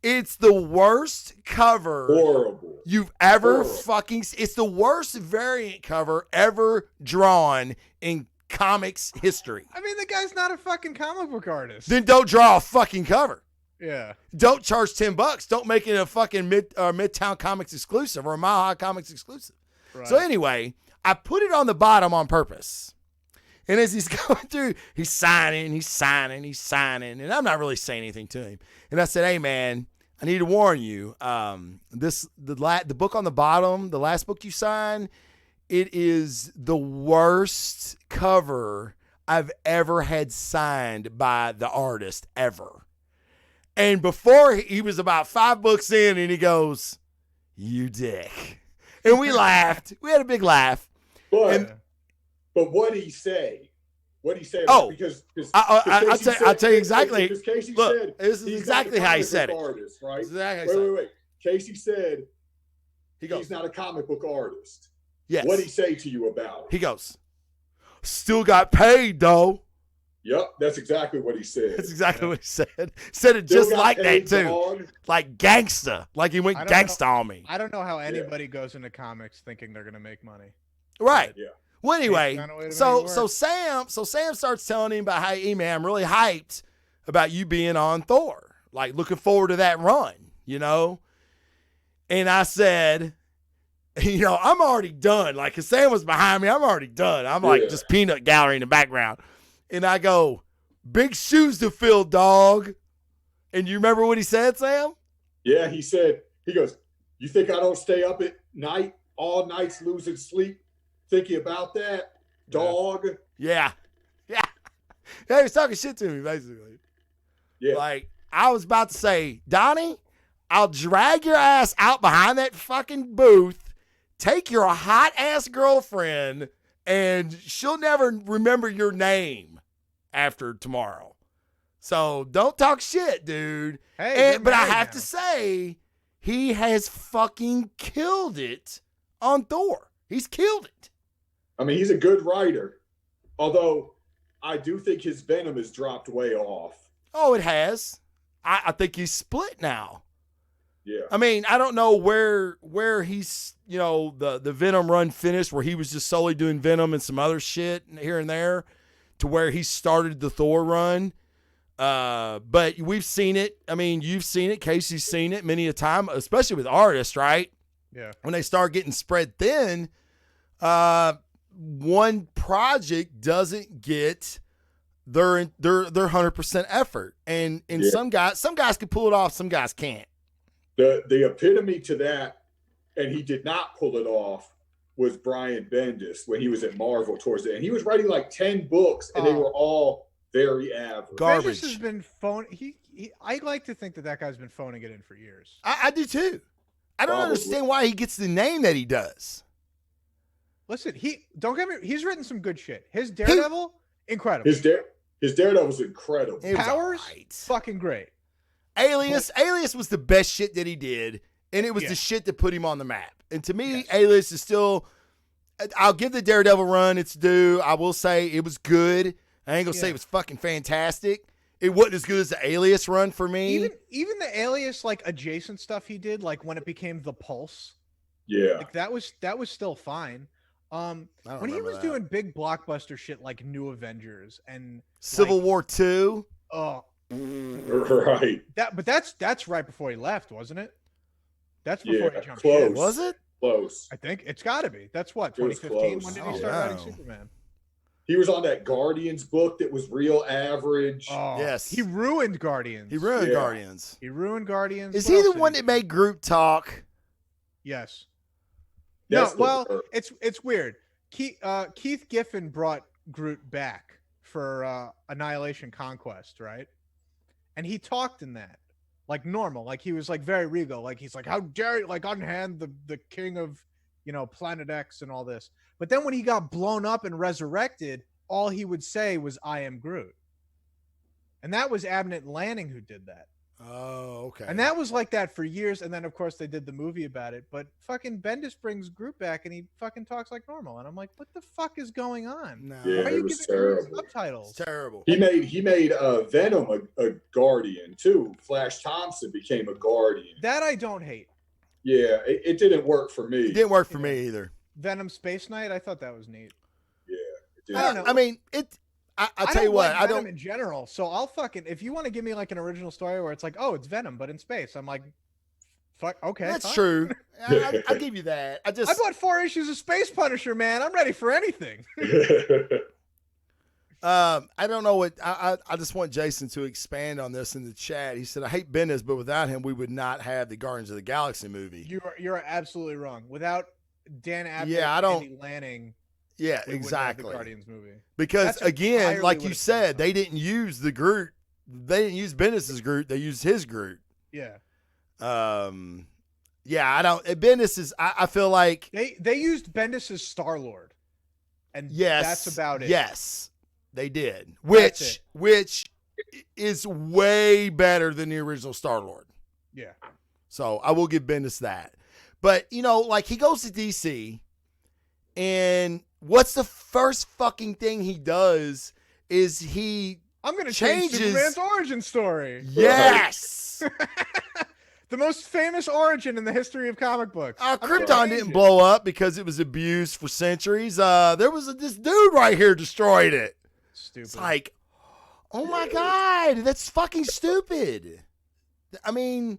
It's the worst cover you've ever it's the worst variant cover ever drawn in comics history. I mean, the guy's not a fucking comic book artist. Then don't draw a fucking cover. Yeah. Don't charge $10. Don't make it a fucking Midtown Comics exclusive or a Mile High Comics exclusive. Right. So anyway, I put it on the bottom on purpose. And as he's going through, he's signing, and I'm not really saying anything to him. And I said, hey, man, I need to warn you. The book on the bottom, the last book you signed, it is the worst cover I've ever had signed by the artist ever. And before he was about 5 books in, and he goes, "You dick," and we laughed. We had a big laugh. But what did he say? What did he say? Oh, because I'll tell you exactly. Because Casey Look, said this is exactly how he said it. Artist, right? Exactly. Wait. Casey said he goes, he's not a comic book artist. Yes. What did he say to you about it? He goes, "Still got paid though." Yep, that's exactly what he said. That's exactly what he said. Said it just like that too, dog. like gangsta, like he went gangsta on me. I don't know how anybody goes into comics thinking they're gonna make money. Right. Yeah. Well, anyway, so Sam starts telling him about how, "Hey man, I'm really hyped about you being on Thor. Like looking forward to that run, you know." And I said, I'm already done. Like, 'cause Sam was behind me, I'm already done. I'm like just peanut gallery in the background. And I go, "Big shoes to fill, dog." And you remember what he said, Sam? Yeah, he goes, "You think I don't stay up at night, all nights losing sleep, thinking about that, dog?" Yeah. Yeah, he was talking shit to me, basically. Yeah. Like, I was about to say, "Donnie, I'll drag your ass out behind that fucking booth, take your hot-ass girlfriend, and she'll never remember your name after tomorrow. So don't talk shit, dude." But I have to say, he has fucking killed it on Thor. He's killed it. I mean, he's a good writer. Although, I do think his Venom has dropped way off. Oh, it has. I think he's split now. Yeah. I mean, I don't know where he's, the Venom run finished, where he was just solely doing Venom and some other shit here and there, to where he started the Thor run. But we've seen it. I mean, you've seen it. Casey's seen it many a time, especially with artists, right? Yeah. When they start getting spread thin, one project doesn't get their 100% effort. And some guys can pull it off, some guys can't. The epitome to that, and he did not pull it off, was Brian Bendis when he was at Marvel towards the end. He was writing like 10 books, and they were all very average. Garbage. Bendis has been I like to think that guy's been phoning it in for years. I do too. I don't understand why he gets the name that he does. Listen, don't get me. He's written some good shit. His Daredevil, incredible. His Daredevil's incredible. Powers, fucking great. Alias was the best shit that he did, and it was the shit that put him on the map. And to me, Alias is still. I'll give the Daredevil run its due. I will say it was good. I ain't gonna say it was fucking fantastic. It wasn't as good as the Alias run for me. Even the Alias like adjacent stuff he did, like when it became the Pulse. Yeah, like that was still fine. When he was doing big blockbuster shit like New Avengers and Civil War II. Oh, right. But that's right before he left, wasn't it? That's before he jumped close. ship. Was it? Close. I think it's got to be. That's what, 2015. When did he start writing Superman? He was on that Guardians book that was real average. Oh, yes. He ruined Guardians. He ruined Guardians. Is he the one that made Groot talk? Yes. That's it's weird. Keith Giffen brought Groot back for Annihilation Conquest, right? And he talked in that like normal, like he was like very regal, like he's like, "How dare you, like unhand the king of Planet X and all this." But then when he got blown up and resurrected, all he would say was, "I am Groot." And that was Abnett Lanning who did that. Oh, okay. And that was like that for years. And then, of course, they did the movie about it. But fucking Bendis brings Groot back and he fucking talks like normal. And I'm like, what the fuck is going on? No. Yeah, why are you was giving Groot terrible. subtitles? It's terrible. He made Venom a Guardian too. Flash Thompson became a Guardian. That I don't hate. Yeah, it didn't work for me. It didn't work for me either. Venom Space Knight, I thought that was neat. Yeah, it didn't. I don't know. I mean, I'll tell you what, like I Venom don't in general. So I'll fucking, if you want to give me like an original story where it's like, oh, it's Venom, but in space, I'm like, fuck, okay. That's fine. true. I'll give you that. I bought 4 issues of Space Punisher, man. I'm ready for anything. I don't know what I just want Jason to expand on this in the chat. He said, "I hate Bendis, but without him, we would not have the Guardians of the Galaxy movie." You're absolutely wrong. Without Dan Abnett, Yeah, I don't. Andy Lanning, Yeah, we wouldn't have exactly. the Guardians movie. Because That's again, entirely like what you it's said, based on. they didn't use the Groot. They didn't use Bendis's Groot. They used his Groot. Yeah, Yeah, I don't. Bendis is. I feel like they used Bendis as Star-Lord, and yes, that's about it. Yes, they did. That's Which is way better than the original Star-Lord. Yeah. So I will give Bendis that. But like he goes to DC, and what's the first fucking thing he does is he I'm gonna change Superman's origin story. Yes. The most famous origin in the history of comic books. Krypton didn't blow up because it was abused for centuries. There was this dude right here destroyed it. Stupid. It's like, oh my God, that's fucking stupid. I mean,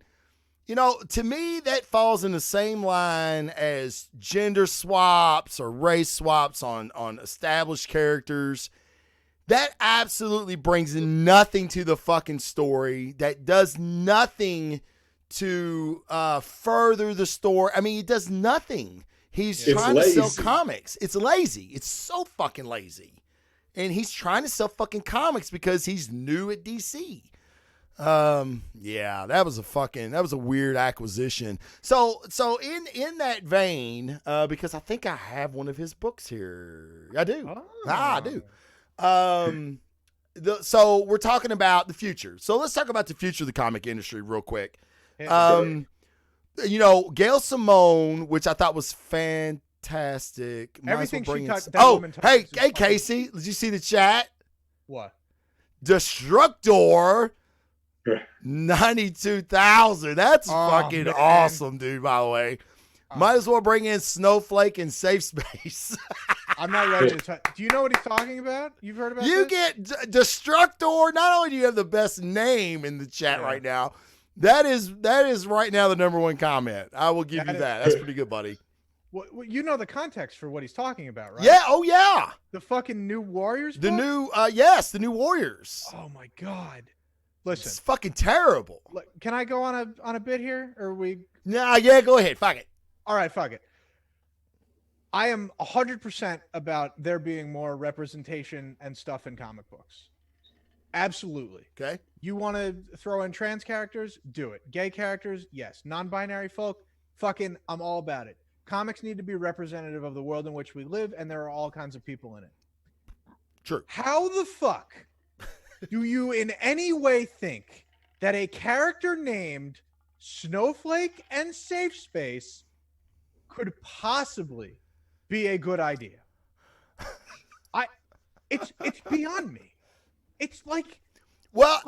to me, that falls in the same line as gender swaps or race swaps on established characters. That absolutely brings nothing to the fucking story. That does nothing to further the story. I mean, it does nothing. He's trying to sell comics. It's lazy. It's so fucking lazy. And he's trying to sell fucking comics because he's new at DC. Yeah, that was a weird acquisition. So in that vein, because I think I have one of his books here. I do. Oh. I do. So we're talking about the future. So let's talk about the future of the comic industry real quick. Gail Simone, which I thought was fantastic. Everything she touched. Hey, Casey, did you see the chat? What? Destructor 92,000. That's fucking awesome, dude, by the way. Might as well bring in Snowflake and Safe Space. I'm not ready to touch. Do you know what he's talking about? You've heard about You this? get Destructor. Not only do you have the best name in the chat right now, that is right now the number one comment. I will give you that. That's pretty good, buddy. Well, you know the context for what he's talking about, right? Yeah. Oh, yeah. The fucking New Warriors The book? the New Warriors. Oh, my God. Listen. It's fucking terrible. Can I go on a bit here? Or we? Nah, yeah, go ahead. Fuck it. All right, fuck it. I am 100% about there being more representation and stuff in comic books. Absolutely. Okay. You want to throw in trans characters? Do it. Gay characters? Yes. Non-binary folk? Fucking, I'm all about it. Comics need to be representative of the world in which we live, and there are all kinds of people in it. True. How the fuck do you in any way think that a character named Snowflake and Safe Space could possibly be a good idea? It's beyond me. It's like,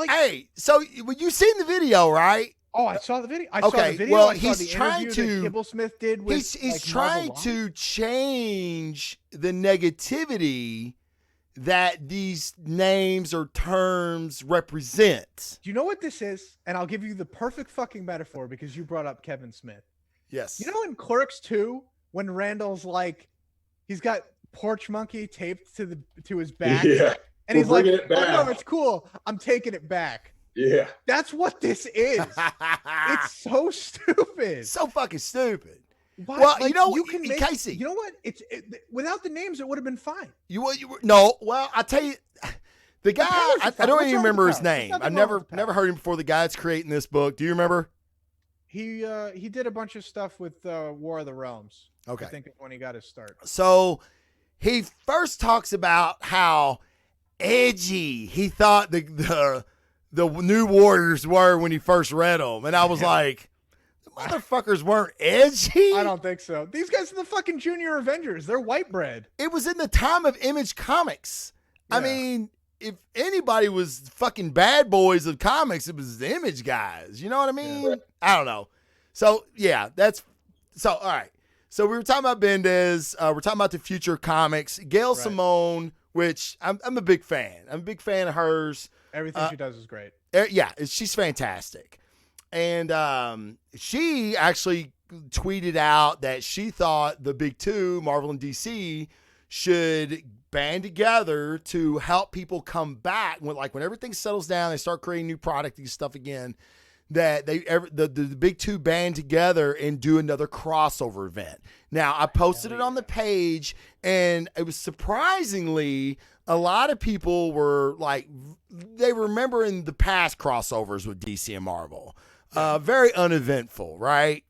hey, so you seen the video, right? Oh, I saw the video. I saw the video. Well, I saw he's trying to. that Kibblesmith did with. He's trying to change the negativity that these names or terms represent. Do you know what this is? And I'll give you the perfect fucking metaphor because you brought up Kevin Smith. Yes. You know in Clerks 2 when Randall's like, he's got Porch Monkey taped to his back. Yeah. And he's like, it back. "Oh no, it's cool. I'm taking it back." Yeah. That's what this is. It's so stupid. So fucking stupid. Why? Well, you can make, Casey. You know what? Without the names, it would have been fine. No. Well, I tell you, the guy. I don't even remember his Powers? name. I never heard him before. The guy that's creating this book. Do you remember? He did a bunch of stuff with War of the Realms. Okay. I think when he got his start. So he first talks about how edgy he thought the New Warriors were when he first read them, and I was like, the motherfuckers weren't edgy. I don't think so. These guys are the fucking Junior Avengers. They're white bread. It was in the time of Image Comics. Yeah. I mean, if anybody was fucking bad boys of comics, it was the Image guys. You know what I mean? Yeah. I don't know. So yeah, all right. So we were talking about Bendis. We're talking about the future of comics. Gail Simone, which I'm a big fan. I'm a big fan of hers. Everything she does is great. Yeah, she's fantastic. And she actually tweeted out that she thought the big two, Marvel and DC, should band together to help people come back when everything settles down, they start creating new product and stuff again, that the big two band together and do another crossover event. Now, I posted it on the page, and it was surprisingly, a lot of people were like, they remember in the past crossovers with DC and Marvel. Very uneventful, right?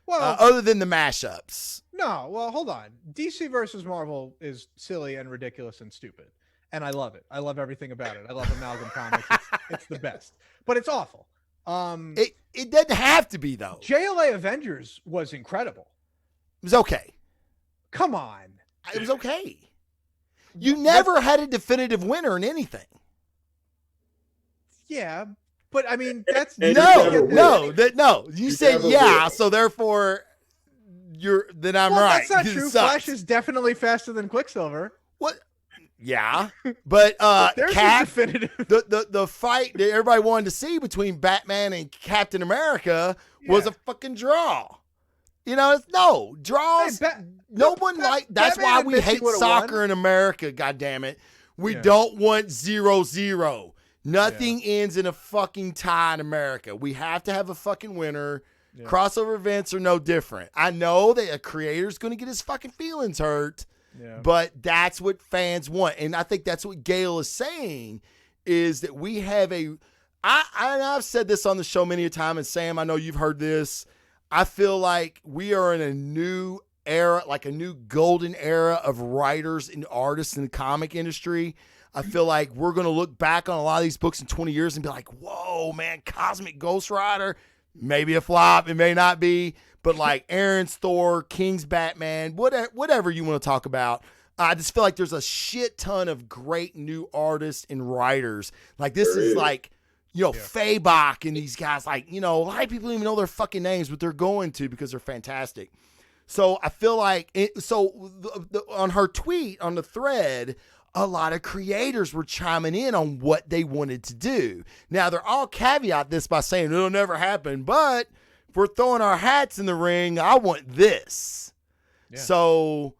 Well, other than the mashups. No, well, hold on. DC versus Marvel is silly and ridiculous and stupid, and I love it. I love everything about it. I love Amalgam Comics. It's the best, but it's awful. It doesn't have to be, though. JLA Avengers was incredible. It was okay. Come on. It was okay. You never had a definitive winner in anything. Yeah, but I mean, that's no. You said yeah, so therefore then I'm right. That's not true. Flash is definitely faster than Quicksilver. What? Yeah, but there's Cap, a definitive. the fight that everybody wanted to see between Batman and Captain America was a fucking draw. You know, no draws. No one like. That's why we hate soccer in America. God damn it, we don't want 0-0. Nothing ends in a fucking tie in America. We have to have a fucking winner. Yeah. Crossover events are no different. I know that a creator's going to get his fucking feelings hurt, but that's what fans want. And I think that's what Gale is saying, is that we have I've said this on the show many a time, and Sam, I know you've heard this. I feel like we are in a new era, like a new golden era of writers and artists in the comic industry. I feel like we're going to look back on a lot of these books in 20 years and be like, whoa, man, Cosmic Ghost Rider, maybe a flop, it may not be, but like Aaron's Thor, King's Batman, whatever you want to talk about. I just feel like there's a shit ton of great new artists and writers. Like this is like, Fabok and these guys, like, a lot of people don't even know their fucking names, but they're going to because they're fantastic. So I feel like, on her tweet, on the thread, a lot of creators were chiming in on what they wanted to do. Now, they're all caveat this by saying it'll never happen, but if we're throwing our hats in the ring, I want this. Yeah. So,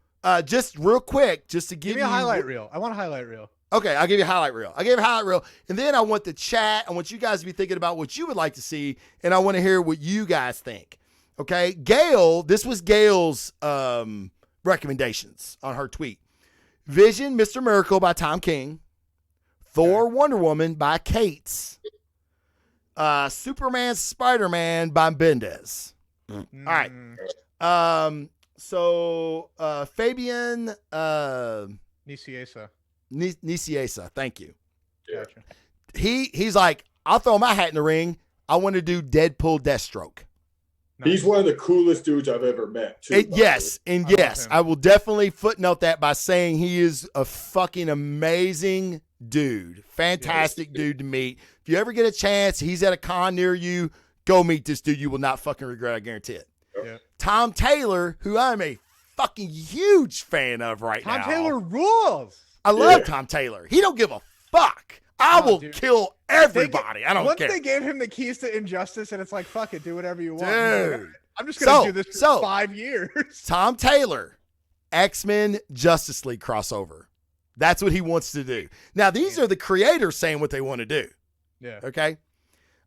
just real quick, just to give me a highlight reel. I want a highlight reel. Okay, I'll give you a highlight reel. And then I want the chat. I want you guys to be thinking about what you would like to see, and I want to hear what you guys think. Okay, Gail, this was Gail's recommendations on her tweet. Vision, Mr. Miracle by Tom King. Thor, Wonder Woman by Cates. Superman, Spider-Man by Bendis. All right. So Fabian Nicieza. Nicieza, thank you. Gotcha. He's like, I'll throw my hat in the ring. I want to do Deadpool Deathstroke. Nice. He's one of the coolest dudes I've ever met, too. I will definitely footnote that by saying he is a fucking amazing dude. Fantastic dude to meet. If you ever get a chance, he's at a con near you, go meet this dude. You will not fucking regret it, I guarantee it. Yeah. Tom Taylor, who I'm a fucking huge fan of now. Tom Taylor rules. I love Tom Taylor. He don't give a fuck. I will kill everybody. I don't care. Once they gave him the keys to Injustice, and it's like, fuck it, do whatever you want. Dude. I'm just going to do this for 5 years. Tom Taylor, X-Men Justice League crossover. That's what he wants to do. Now, these are the creators saying what they want to do. Yeah. Okay?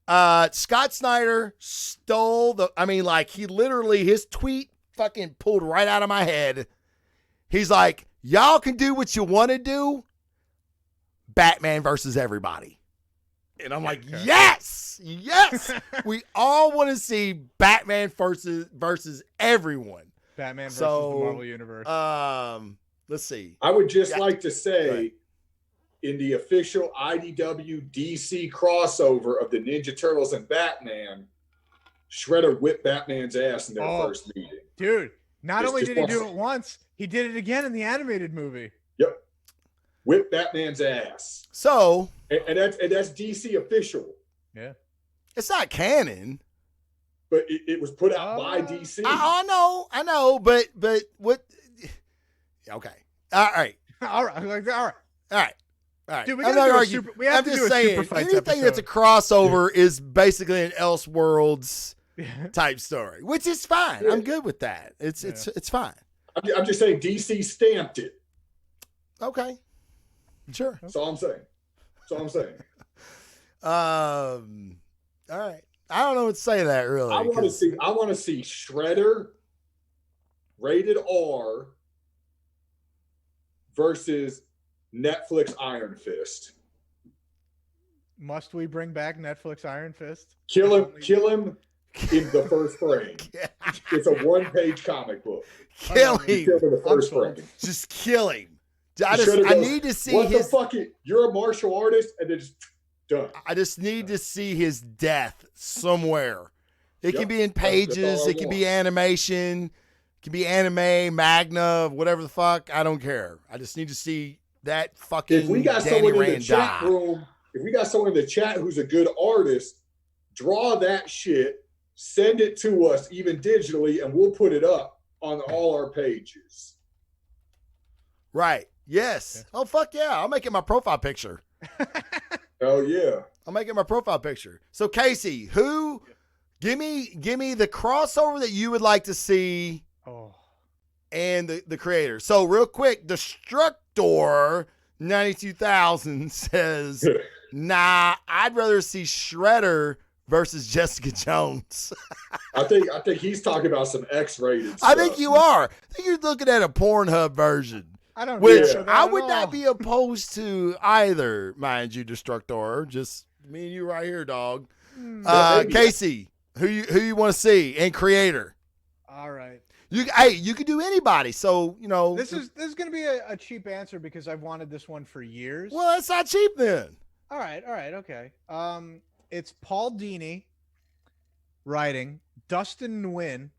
Scott Snyder stole he literally, his tweet fucking pulled right out of my head. He's like, y'all can do what you want to do. Batman versus everybody. And I'm like, yes. We all want to see Batman versus everyone. Batman versus the Marvel Universe. Let's see. I would just like to say, in the official IDW DC crossover of the Ninja Turtles and Batman, Shredder whipped Batman's ass in their first meeting. Dude, not only did he do it once, he did it again in the animated movie. Yep. Whip Batman's ass. So, and that's DC official. Yeah, it's not canon, but it was put out by DC. I know, but what? Okay, all right. Dude, we gotta do we have to do a Super Fights anything episode. That's a crossover is basically an Elseworlds type story, which is fine. I'm good with that. It's fine. I'm just saying DC stamped it. Okay. Sure. That's all I'm saying. All right. I don't know what to say to that really. I want to see Shredder rated R versus Netflix Iron Fist. Must we bring back Netflix Iron Fist? Kill him in the first frame. It's a 1-page comic book. Kill him. In the first frame. Just kill him. I need to see what the fuck? You're a martial artist, and then just done. I just need to see his death somewhere. It can be in pages. It can be animation. It can be anime, manga, whatever the fuck. I don't care. I just need to see that fucking If we got Danny someone in Rand the chat die. room, if we got someone in the chat who's a good artist, draw that shit, send it to us, even digitally, and we'll put it up on all our pages. Right. Yes. Oh, fuck yeah. I'll make it my profile picture. Oh, yeah. I'll make it my profile picture. So, Casey, give me the crossover that you would like to see and the creator. So, real quick, Destructor 92,000 says, nah, I'd rather see Shredder versus Jessica Jones. I think he's talking about some X-rated stuff. I think you are. I think you're looking at a Pornhub version. I don't Which know I would not be opposed to either, mind you, Destructor. Just me and you right here, dog. Casey, who you want to see and creator? All right. You could do anybody. So this is going to be a cheap answer because I've wanted this one for years. Well, it's not cheap then. All right, okay. It's Paul Dini writing, Dustin Nguyen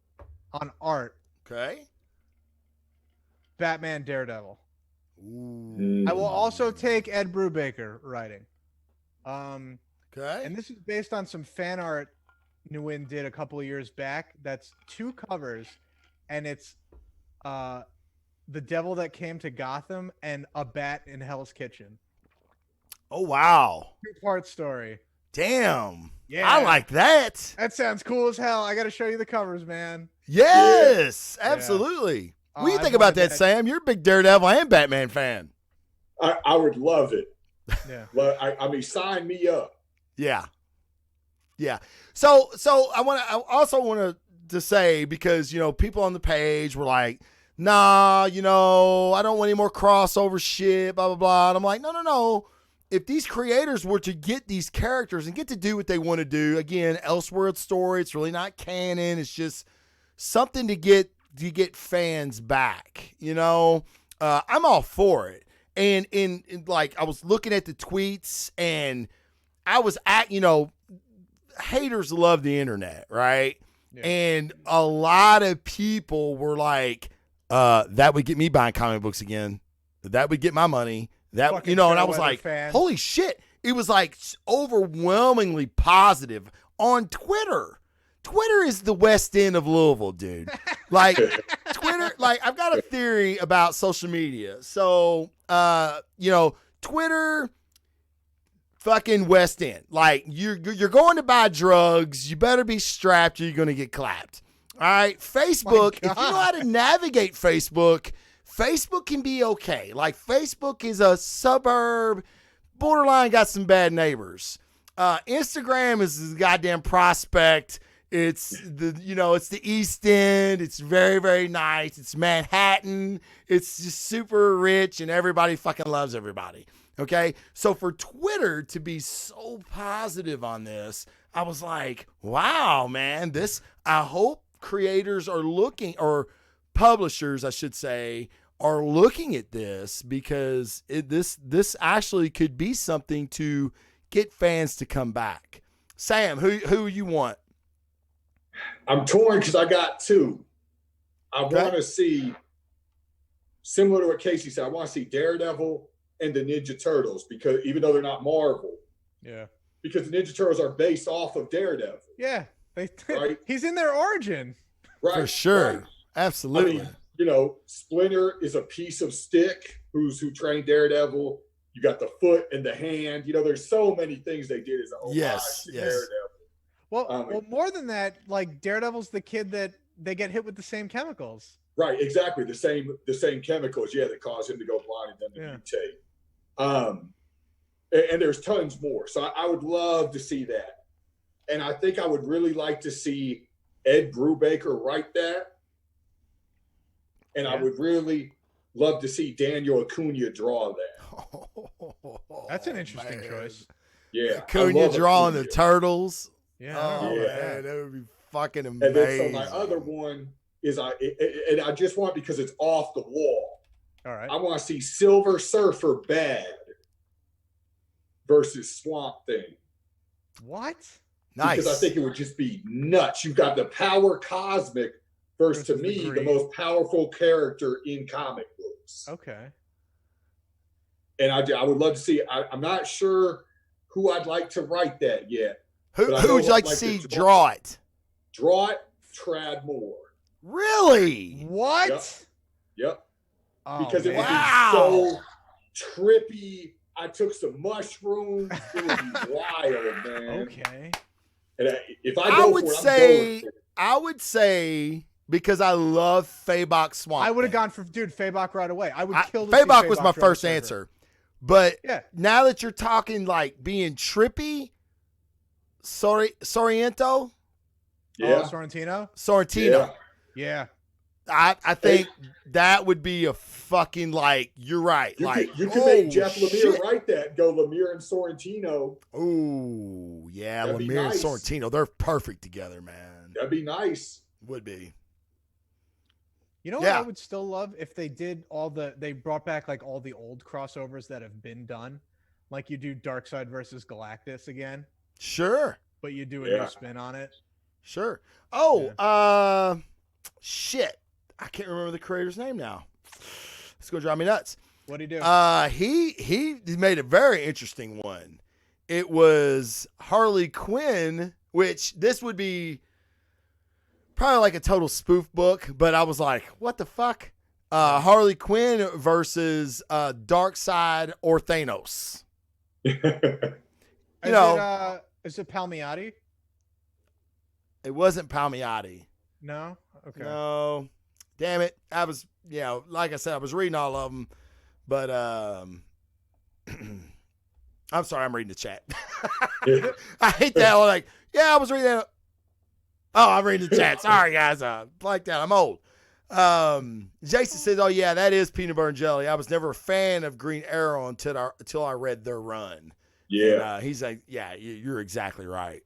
on art. Okay. Batman Daredevil. Ooh. I will also take Ed Brubaker writing. Okay. And this is based on some fan art Nguyen did a couple of years back. That's 2 covers, and it's The Devil That Came to Gotham and A Bat in Hell's Kitchen. Oh, wow. 2-part story. Damn. Yeah. I like that. That sounds cool as hell. I got to show you the covers, man. Yes, absolutely. What do you think about that, Sam? You're a big Daredevil and Batman fan. I would love it. Yeah. But I mean, sign me up. Yeah. So I also want to say, because people on the page were like, nah, I don't want any more crossover shit, blah blah blah. And I'm like, no. If these creators were to get these characters and get to do what they want to do, again, Elseworld story, it's really not canon. It's just something to get fans back. I'm all for it. And in like, I was looking at the tweets and I was haters love the internet, right? Yeah. And a lot of people were like, that would get me buying comic books again. That would get my money. That, and I was like, holy shit. It was like overwhelmingly positive on Twitter. Twitter is the West End of Louisville, dude. Like Twitter, like I've got a theory about social media. So, Twitter, fucking West End. Like you're going to buy drugs. You better be strapped or you're going to get clapped. All right. Facebook, if you know how to navigate Facebook can be okay. Like Facebook is a suburb, borderline got some bad neighbors. Instagram is a goddamn prospect. It's it's the East End. It's very, very nice. It's Manhattan. It's just super rich and everybody fucking loves everybody. Okay. So for Twitter to be so positive on this, I was like, wow, man, I hope creators are looking, or publishers, I should say, are looking at this, because this actually could be something to get fans to come back. Sam, who you want? I'm torn because I got 2. I want to see, similar to what Casey said, I want to see Daredevil and the Ninja Turtles, because even though they're not Marvel, because the Ninja Turtles are based off of Daredevil. Yeah, right? He's in their origin. Right. For sure. Right. Absolutely. I mean, Splinter is a piece of stick who trained Daredevil. You got the foot and the hand. There's so many things they did as a homage to Daredevil. Well, more than that, like Daredevil's the kid that they get hit with the same chemicals. Right, exactly. The same chemicals, that cause him to go blind and then to mutate. And there's tons more. So I would love to see that. And I think I would really like to see Ed Brubaker write that. And I would really love to see Daniel Acuna draw that. That's an interesting choice. Yeah. Acuna drawing the turtles. Yeah. Man, that would be fucking amazing. And then so my other one is I just want, because it's off the wall. All right. I want to see Silver Surfer Bad versus Swamp Thing. What? Nice. Because I think it would just be nuts. You've got the Power Cosmic versus to me, the most powerful character in comic books. Okay. And I would love to see, I'm not sure who I'd like to write that yet. Who would you like to see draw it? Draw it, Trad Moore. Really? What? Yep. Oh, because it would wow. be so trippy. I took some mushrooms. It would be wild, man. Okay. And if I go for it, I would say, because I love Fabok Swamp. I would have gone for Fabok right away. I would kill the Fabok was my first answer. But now that you're talking like being trippy, Sorrento? Yeah. Oh, Sorrentino. Yeah. I think that would be a fucking, like, you're right. You could make Jeff Lemire write that and go Lemire and Sorrentino. Ooh, yeah, Lemire and Sorrentino. They're perfect together, man. That'd be nice. Would be. You know what I would still love? If they did they brought back like all the old crossovers that have been done. Like you do Darkseid versus Galactus again. Sure. But you do a new spin on it. Sure. Oh, shit. I can't remember the creator's name now. It's going to drive me nuts. What'd he do? He made a very interesting one. It was Harley Quinn, which this would be probably like a total spoof book, but I was like, what the fuck? Harley Quinn versus Darkseid or Thanos. Is it Palmiotti? It wasn't Palmiotti. No? Okay. No. Damn it. I was, like I said, I was reading all of them, but I'm sorry, I'm reading the chat. I hate that. I'm like, I was reading that. Oh, I'm reading the chat. Sorry, guys. Like that. I'm old. Jason says, oh, yeah, that is peanut butter and jelly. I was never a fan of Green Arrow until I read their run. Yeah. And, he's like, yeah, you're exactly right.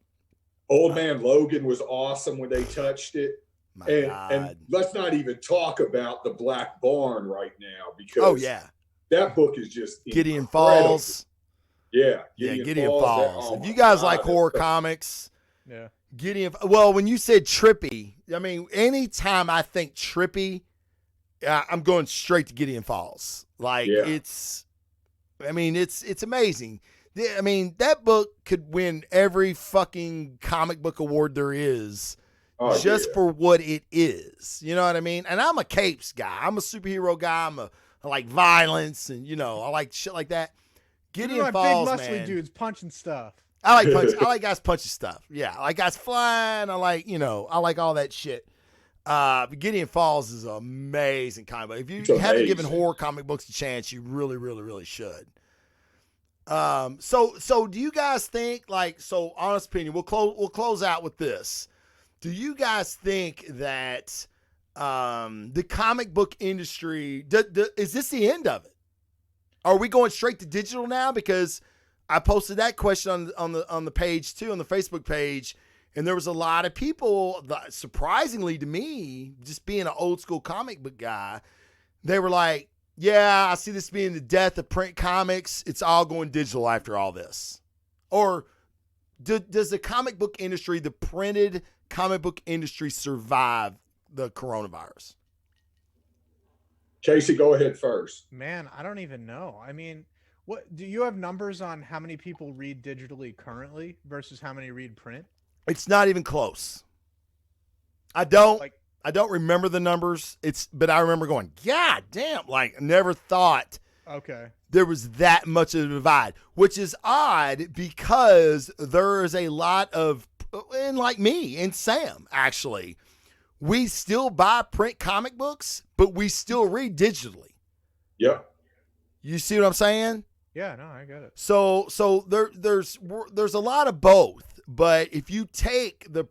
Old Man Logan was awesome when they touched it. And let's not even talk about the Black Barn right now, because that book is just Gideon Falls. Yeah, Gideon Falls. If you guys like horror comics, Gideon. Well, when you said trippy, I mean, anytime I think trippy, I'm going straight to Gideon Falls. Like it's amazing. I mean, that book could win every fucking comic book award there is. For what it is. You know what I mean? And I'm a capes guy. I'm a superhero guy. I like violence and, I like shit like that. Gideon Falls, big muscly dudes punching stuff. I like guys punching stuff. Yeah. I like guys flying. I like all that shit. But Gideon Falls is an amazing comic book. If you haven't given horror comic books a chance, you really, really, really should. So do you guys think, honest opinion, we'll close out with this. Do you guys think that the comic book industry, is this the end of it? Are we going straight to digital now? Because I posted that question on the page too, on the Facebook page, and there was a lot of people that, surprisingly to me, just being an old school comic book guy, they were like, yeah, I see this being the death of print comics. It's all going digital after all this. Or does the comic book industry, the printed comic book industry, survive the coronavirus? Casey, go ahead first. Man, I don't even know. I mean, what do you have numbers on how many people read digitally currently versus how many read print? It's not even close. I don't remember the numbers. But I remember going, God damn, never thought there was that much of a divide, which is odd because there is a lot of, and like me and Sam, actually, we still buy print comic books, but we still read digitally. Yep. You see what I'm saying? Yeah, no, I get it. So there's a lot of both, but if you take the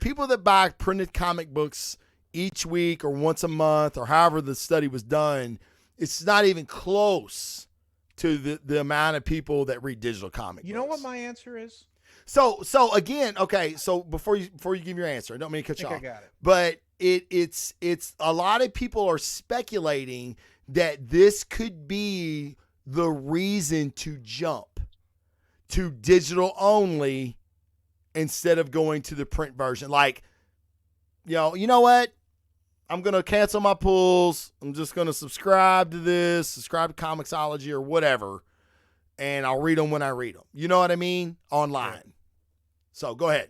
people that buy printed comic books each week or once a month or however the study was done, it's not even close to the amount of people that read digital comic books. You know what my answer is? So again, okay, so before you give your answer, I don't mean to cut you off. I got it. But it's a lot of people are speculating that this could be the reason to jump to digital only instead of going to the print version. Like, you know what? I'm going to cancel my pulls. I'm just going to subscribe to Comixology or whatever, and I'll read them when I read them. You know what I mean? Online. Yeah. So go ahead.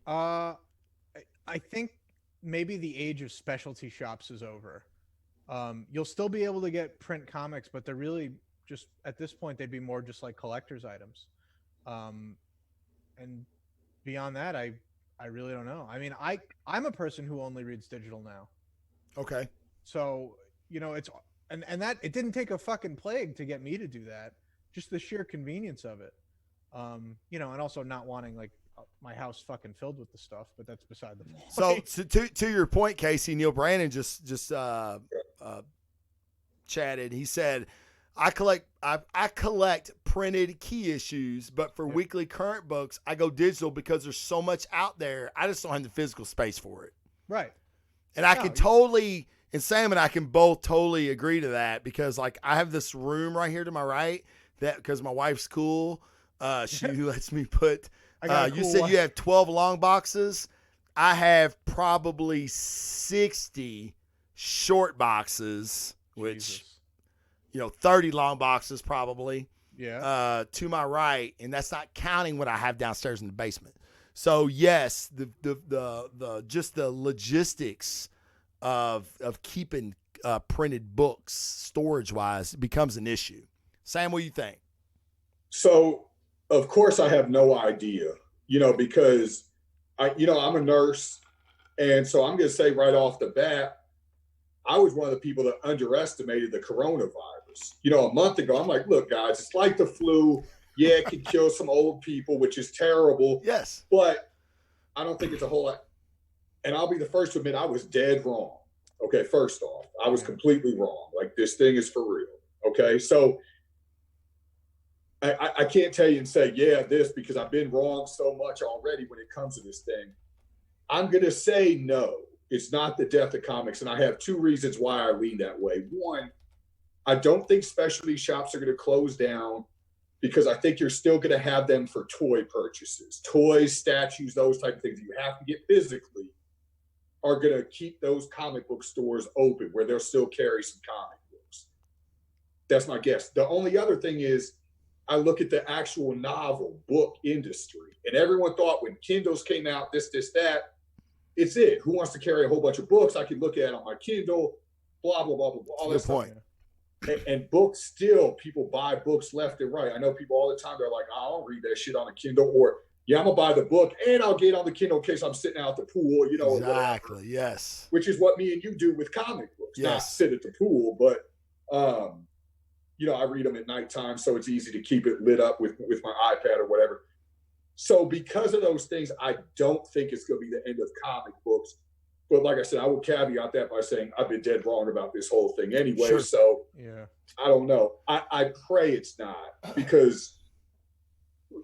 I think maybe the age of specialty shops is over. You'll still be able to get print comics, but they're really just, at this point, they'd be more just like collector's items. And beyond that, I really don't know. I mean, I'm a person who only reads digital now. Okay. So, it's, and that, it didn't take a fucking plague to get me to do that. Just the sheer convenience of it. And also not wanting like my house fucking filled with the stuff, but that's beside the point. So to your point, Casey, Neil Brandon just chatted. He said, I collect printed key issues, but for weekly current books, I go digital because there's so much out there. I just don't have the physical space for it. Right. And I can totally, and Sam and I can both totally agree to that, because like I have this room right here to my right that, because my wife's cool, she lets me put, you said you have 12 long boxes. I have probably 60 short boxes, which, 30 long boxes probably. Yeah. To my right, and that's not counting what I have downstairs in the basement. So yes, the just the logistics of keeping printed books storage wise becomes an issue. Sam, what do you think? So of course I have no idea, because I'm a nurse, and so I'm going to say right off the bat, I was one of the people that underestimated the coronavirus. A month ago, I'm like, look, guys, it's like the flu. Yeah, it can kill some old people, which is terrible. Yes. But I don't think it's a whole lot. And I'll be the first to admit I was dead wrong. Okay, first off, I was completely wrong. Like, this thing is for real. Okay, so I can't tell you and say, this, because I've been wrong so much already when it comes to this thing. I'm going to say no. It's not the death of comics, and I have two reasons why I lean that way. One, I don't think specialty shops are going to close down, because I think you're still going to have them for toy purchases. Toys, statues, those type of things you have to get physically are going to keep those comic book stores open where they'll still carry some comic books. That's my guess. The only other thing is I look at the actual novel book industry, and everyone thought when Kindles came out, this, that, it's it. Who wants to carry a whole bunch of books? I can look at it on my Kindle, blah, blah, blah, blah, blah. All Good point. And books, still, people buy books left and right. I know people all the time, they're like, I'll read that shit on a Kindle, or, I'm going to buy the book and I'll get on the Kindle in case I'm sitting out at the pool, Exactly, yes. Which is what me and you do with comic books. Yes. Not sit at the pool, but, I read them at nighttime, so it's easy to keep it lit up with my iPad or whatever. So because of those things, I don't think it's going to be the end of comic books. But like I said, I would caveat that by saying I've been dead wrong about this whole thing anyway. Sure. So I don't know. I pray it's not, because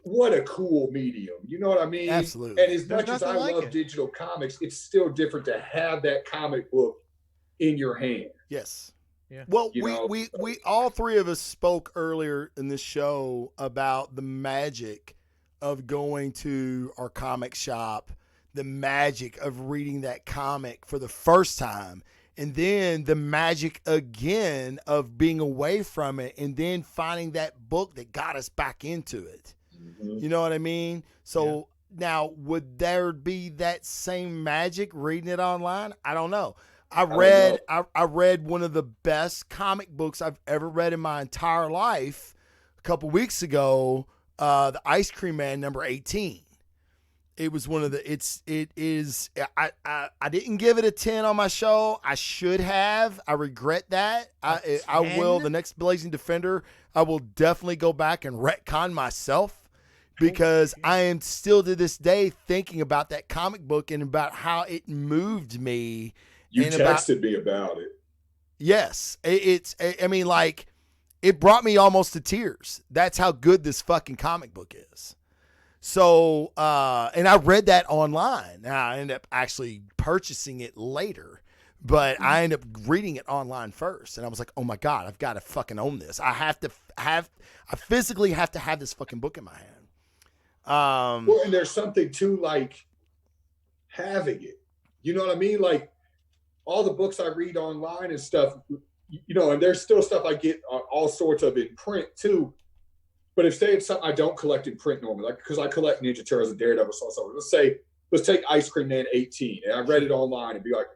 what a cool medium. You know what I mean? Absolutely. And as much as I love digital comics, it's still different to have that comic book in your hand. Yes. Yeah. Well, we all three of us spoke earlier in this show about the magic of going to our comic shop, the magic of reading that comic for the first time, and then the magic again of being away from it and then finding that book that got us back into it. Mm-hmm. You know what I mean? So now, would there be that same magic reading it online? I don't know. I read one of the best comic books I've ever read in my entire life a couple weeks ago, The Ice Cream Man, number 18. It was one of the. It is. I didn't give it a 10 on my show. I should have. I regret that. I will. The next Blazing Defender, I will definitely go back and retcon myself, because I am still to this day thinking about that comic book and about how it moved me. You texted me about it. Yes, I mean, like, it brought me almost to tears. That's how good this fucking comic book is. So, and I read that online. Now, I ended up actually purchasing it later, but I ended up reading it online first. And I was like, oh my God, I've got to fucking own this. I physically have to have this fucking book in my hand. Well, and there's something to, like, having it. You know what I mean? Like, all the books I read online and stuff, you know, and there's still stuff I get all sorts of in print too. But if say it's something I don't collect in print normally, like, because I collect Ninja Turtles and Daredevil, so let's take Ice Cream Man 18, and I read it online and be like,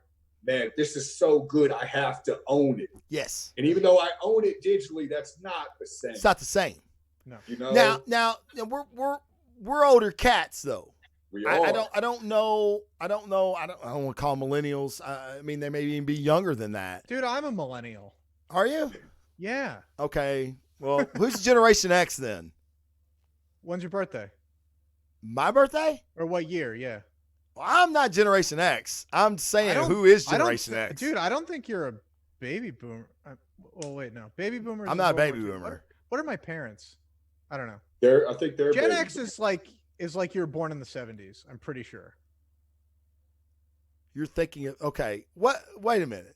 man, this is so good, I have to own it. Yes. And even though I own it digitally, that's not the same. It's not the same. No. You know. Now we're older cats though. We are. I don't know. I don't want to call them millennials. I mean, they may even be younger than that. Dude, I'm a millennial. Are you? Yeah. Okay. Well, who's Generation X then? When's your birthday? My birthday? Or what year? Yeah. Well, I'm not Generation X. I'm saying who is Generation X? Dude, I don't think you're a baby boomer. Oh, wait, no. Baby boomers. I'm not a baby boomer. What are my parents? I don't know. I think they're Gen X is like you were born in the 70s. I'm pretty sure. You're thinking of, okay. What? Wait a minute.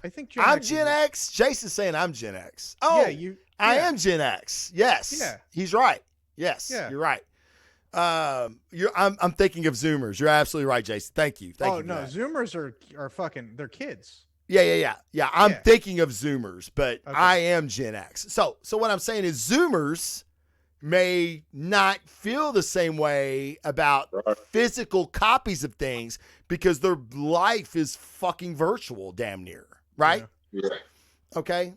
I think I'm Gen X. Jason's saying I'm Gen X. Oh, yeah, I am Gen X. Yes. Yeah. He's right. Yes. Yeah. You're right. I'm thinking of Zoomers. You're absolutely right, Jason. Thank you. Thank you. No, Zoomers are fucking, they're kids. Yeah. I'm thinking of Zoomers, but okay. I am Gen X. So what I'm saying is Zoomers may not feel the same way about physical copies of things because their life is fucking virtual, damn near. Right? Yeah. Okay.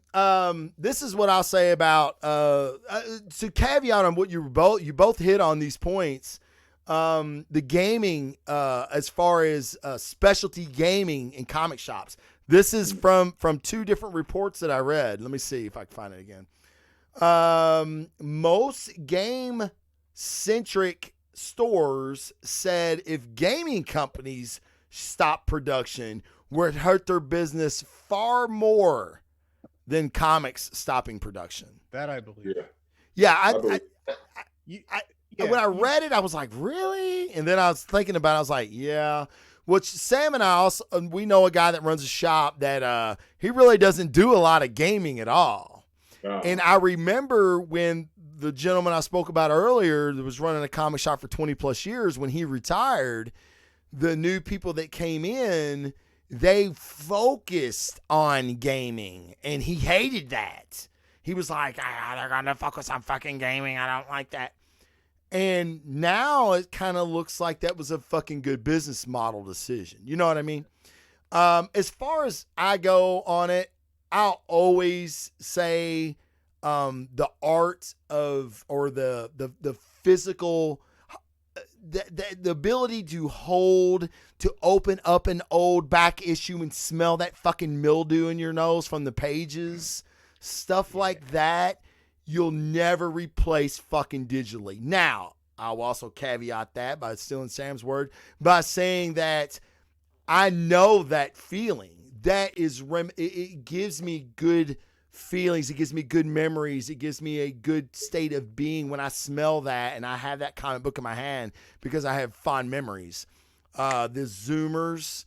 This is what I'll say about to caveat on what you both hit on these points. The gaming, as far as specialty gaming in comic shops. This is from two different reports that I read. Let me see if I can find it again. Most game-centric stores said if gaming companies stop production, would hurt their business far more than comics stopping production. That I believe. Yeah. When I read it, I was like, really? And then I was thinking about it. I was like, yeah. Which Sam and I also, we know a guy that runs a shop that he really doesn't do a lot of gaming at all. Oh. And I remember when the gentleman I spoke about earlier that was running a comic shop for 20 plus years, when he retired, the new people that came in, they focused on gaming, and he hated that. He was like, they're going to focus on fucking gaming. I don't like that. And now it kind of looks like that was a fucking good business model decision. You know what I mean? As far as I go on it, I'll always say the art of, or the physical, the ability to open up an old back issue and smell that fucking mildew in your nose from the pages, stuff like that, you'll never replace fucking digitally. Now, I'll also caveat that by stealing Sam's word, by saying that I know that feeling. That is, it gives me good feelings. It gives me good memories. It gives me a good state of being when I smell that and I have that comic book in my hand, because I have fond memories. The Zoomers,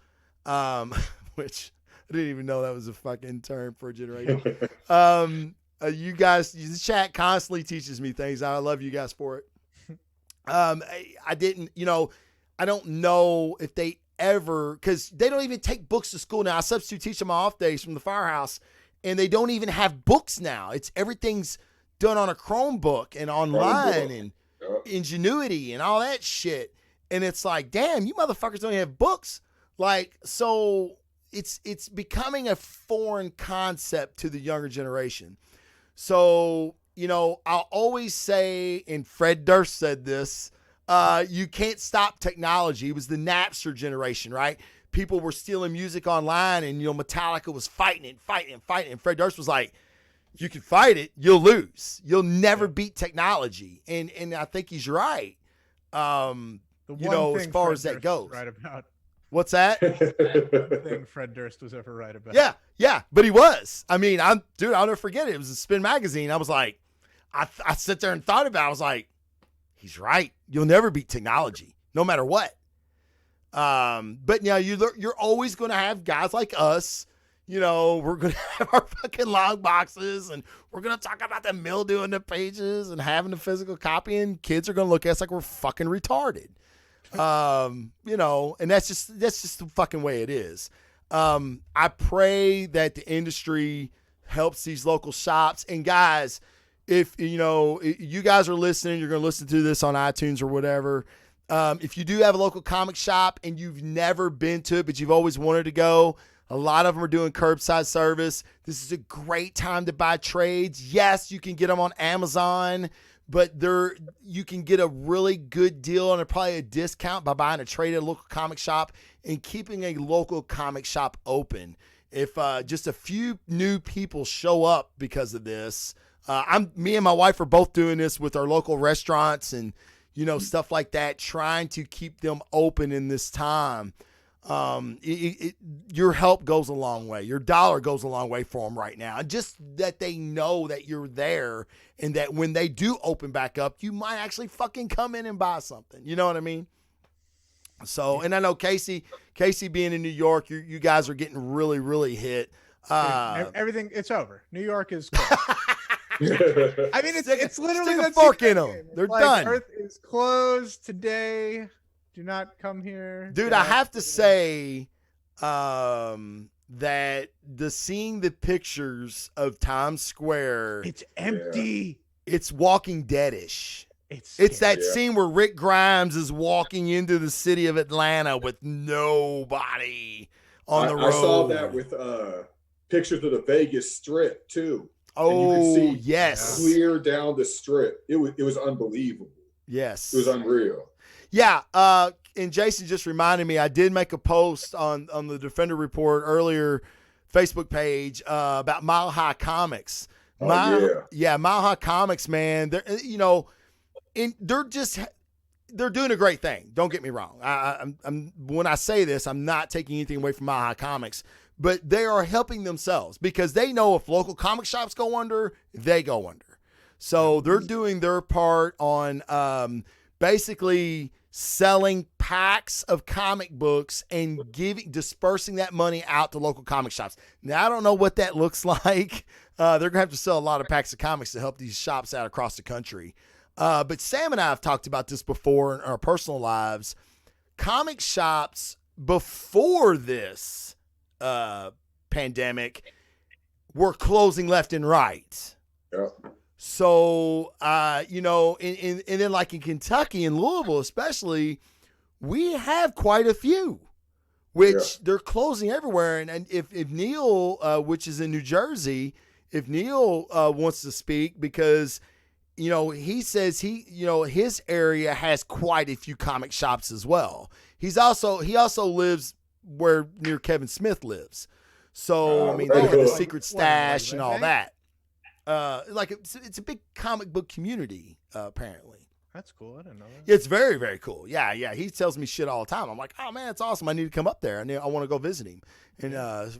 which I didn't even know that was a fucking term for a generation. You guys, the chat constantly teaches me things. I love you guys for it. I didn't, I don't know if they ever, because they don't even take books to school now. I substitute teach them off days from the firehouse, and they don't even have books now. Everything's done on a Chromebook and online and Ingenuity and all that shit. And it's like, damn, you motherfuckers don't even have books. Like, so it's becoming a foreign concept to the younger generation. So, I'll always say, and Fred Durst said this, You can't stop technology. It was the Napster generation, right? People were stealing music online, and Metallica was fighting. And Fred Durst was like, "You can fight it, you'll lose. You'll never beat technology." And I think he's right. As far as that goes. Right about. What's that? One thing Fred Durst was ever right about. Yeah, but he was. I mean, I'll never forget it. It was a Spin magazine. I was like, I sit there and thought about it. I was like, he's right. You'll never beat technology, no matter what. But you're always going to have guys like us. We're going to have our fucking long boxes, and we're going to talk about the mildew in the pages and having the physical copy, and kids are going to look at us like we're fucking retarded. And that's just the fucking way it is. I pray that the industry helps these local shops. And guys, if you guys are listening, you're going to listen to this on iTunes or whatever. If you do have a local comic shop and you've never been to it, but you've always wanted to go, a lot of them are doing curbside service. This is a great time to buy trades. Yes, you can get them on Amazon, but you can get a really good deal and probably a discount by buying a trade at a local comic shop and keeping a local comic shop open. If just a few new people show up because of this, me and my wife are both doing this with our local restaurants and stuff like that, trying to keep them open in this time. Your help goes a long way. Your dollar goes a long way for them right now. Just that they know that you're there and that when they do open back up, you might actually fucking come in and buy something. You know what I mean? So, and I know Casey being in New York, you guys are getting really, really hit. Everything, it's over. New York is closed. I mean, it's literally a fork in them. They're done. Earth is closed today. Do not come here. Dude, I have to say that seeing the pictures of Times Square, it's empty. It's Walking Dead-ish. It's that scene where Rick Grimes is walking into the city of Atlanta with nobody on the road. I saw that with pictures of the Vegas Strip too. Oh, and you could see yes, clear down the Strip. It was unbelievable. Yes, it was unreal. Yeah, and Jason just reminded me, I did make a post on the Defender Report earlier Facebook page about Mile High Comics. Mile High Comics, man. They're they're doing a great thing. Don't get me wrong. I'm when I say this, I'm not taking anything away from Mile High Comics, but they are helping themselves because they know if local comic shops go under, they go under. So they're doing their part on basically selling packs of comic books and dispersing that money out to local comic shops. Now, I don't know what that looks like. They're going to have to sell a lot of packs of comics to help these shops out across the country. But Sam and I have talked about this before in our personal lives. Comic shops before this pandemic were closing left and right. Yep. So, and then like in Kentucky and Louisville especially, we have quite a few, which they're closing everywhere. And if Neil, which is in New Jersey, if Neil wants to speak, because, he says his area has quite a few comic shops as well. He also lives near Kevin Smith lives. So, they have a secret stash and all that. It's a big comic book community, apparently. That's cool. I didn't know that. It's very, very cool. Yeah. He tells me shit all the time. I'm like, oh man, it's awesome. I need to come up there. I want to go visit him and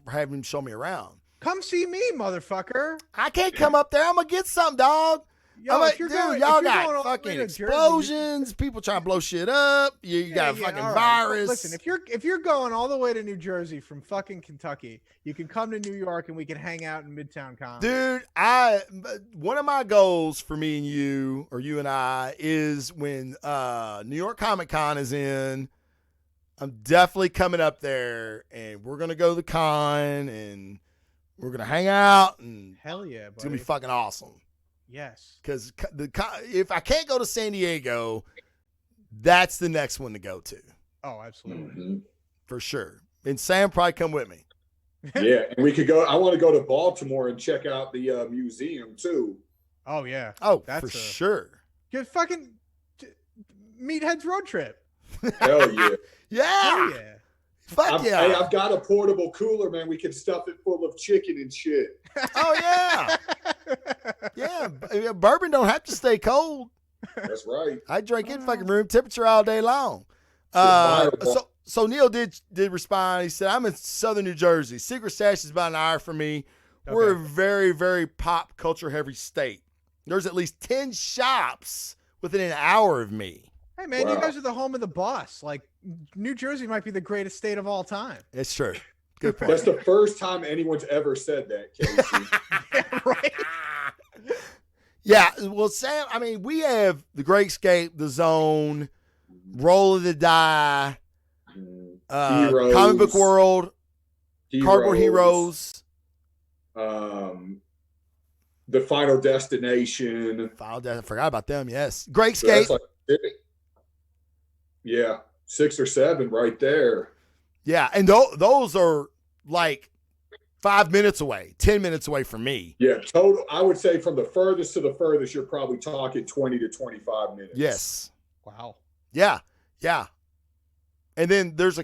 have him show me around. Come see me, motherfucker. I can't come up there. I'm gonna get something, dog. Y'all got fucking explosions. People trying to blow shit up. You got a fucking virus. Listen, if you're going all the way to New Jersey from fucking Kentucky, you can come to New York and we can hang out in Midtown Comics. Dude, one of my goals for me and you, or you and I, is when New York Comic Con is in, I'm definitely coming up there, and we're gonna go to the con, and we're gonna hang out, and hell yeah, buddy. It's gonna be fucking awesome. Yes. Because if I can't go to San Diego, that's the next one to go to. Oh, absolutely. Mm-hmm. For sure. And Sam probably come with me. Yeah, and we could go. I want to go to Baltimore and check out the museum too. Oh, yeah. Oh, that's for sure. Get fucking Meatheads Road Trip. Hell yeah. Yeah. Yeah. Fuck yeah. Hey, I've got a portable cooler, man. We can stuff it full of chicken and shit. Oh yeah. Yeah. Bourbon don't have to stay cold. That's right. I drink it fucking room temperature all day long. So Neil did respond. He said, I'm in southern New Jersey. Secret Stash is about an hour from me. Okay. We're a very, very pop culture heavy state. There's at least 10 shops within an hour of me. Hey, man, you guys are the home of the boss. Like, New Jersey might be the greatest state of all time. It's true. Good point. That's the first time anyone's ever said that, Casey. Yeah, right? Yeah. Well, Sam, I mean, we have The Great Escape, The Zone, Roll of the Die, Comic Book World, Cardboard Heroes. The Final Destination. I forgot about them, yes. Great Escape. So yeah, 6 or 7 right there. Yeah, and those are like 5 minutes away, 10 minutes away from me. Yeah, total. I would say from the furthest to the furthest, you're probably talking 20 to 25 minutes. Yes. Wow. Yeah. And then there's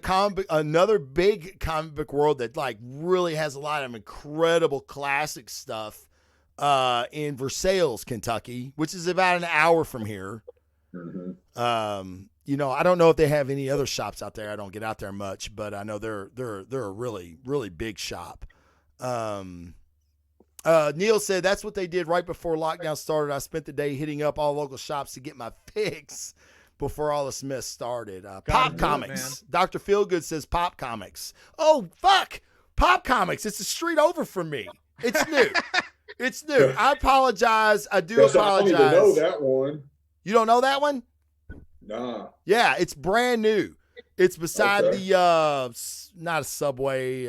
another big comic book world that like really has a lot of incredible classic stuff in Versailles, Kentucky, which is about an hour from here. Mm-hmm. I don't know if they have any other shops out there. I don't get out there much, but I know they're a really, really big shop. Neil said that's what they did right before lockdown started. I spent the day hitting up all local shops to get my fix before all the Smiths started. Pop Comics. Dr. Feelgood says Pop Comics. Oh, fuck. Pop Comics. It's a street over from me. It's new. It's new. I apologize. I do apologize. I don't even know that one. You don't know that one? Nah. Yeah, it's brand new. It's beside the not a Subway.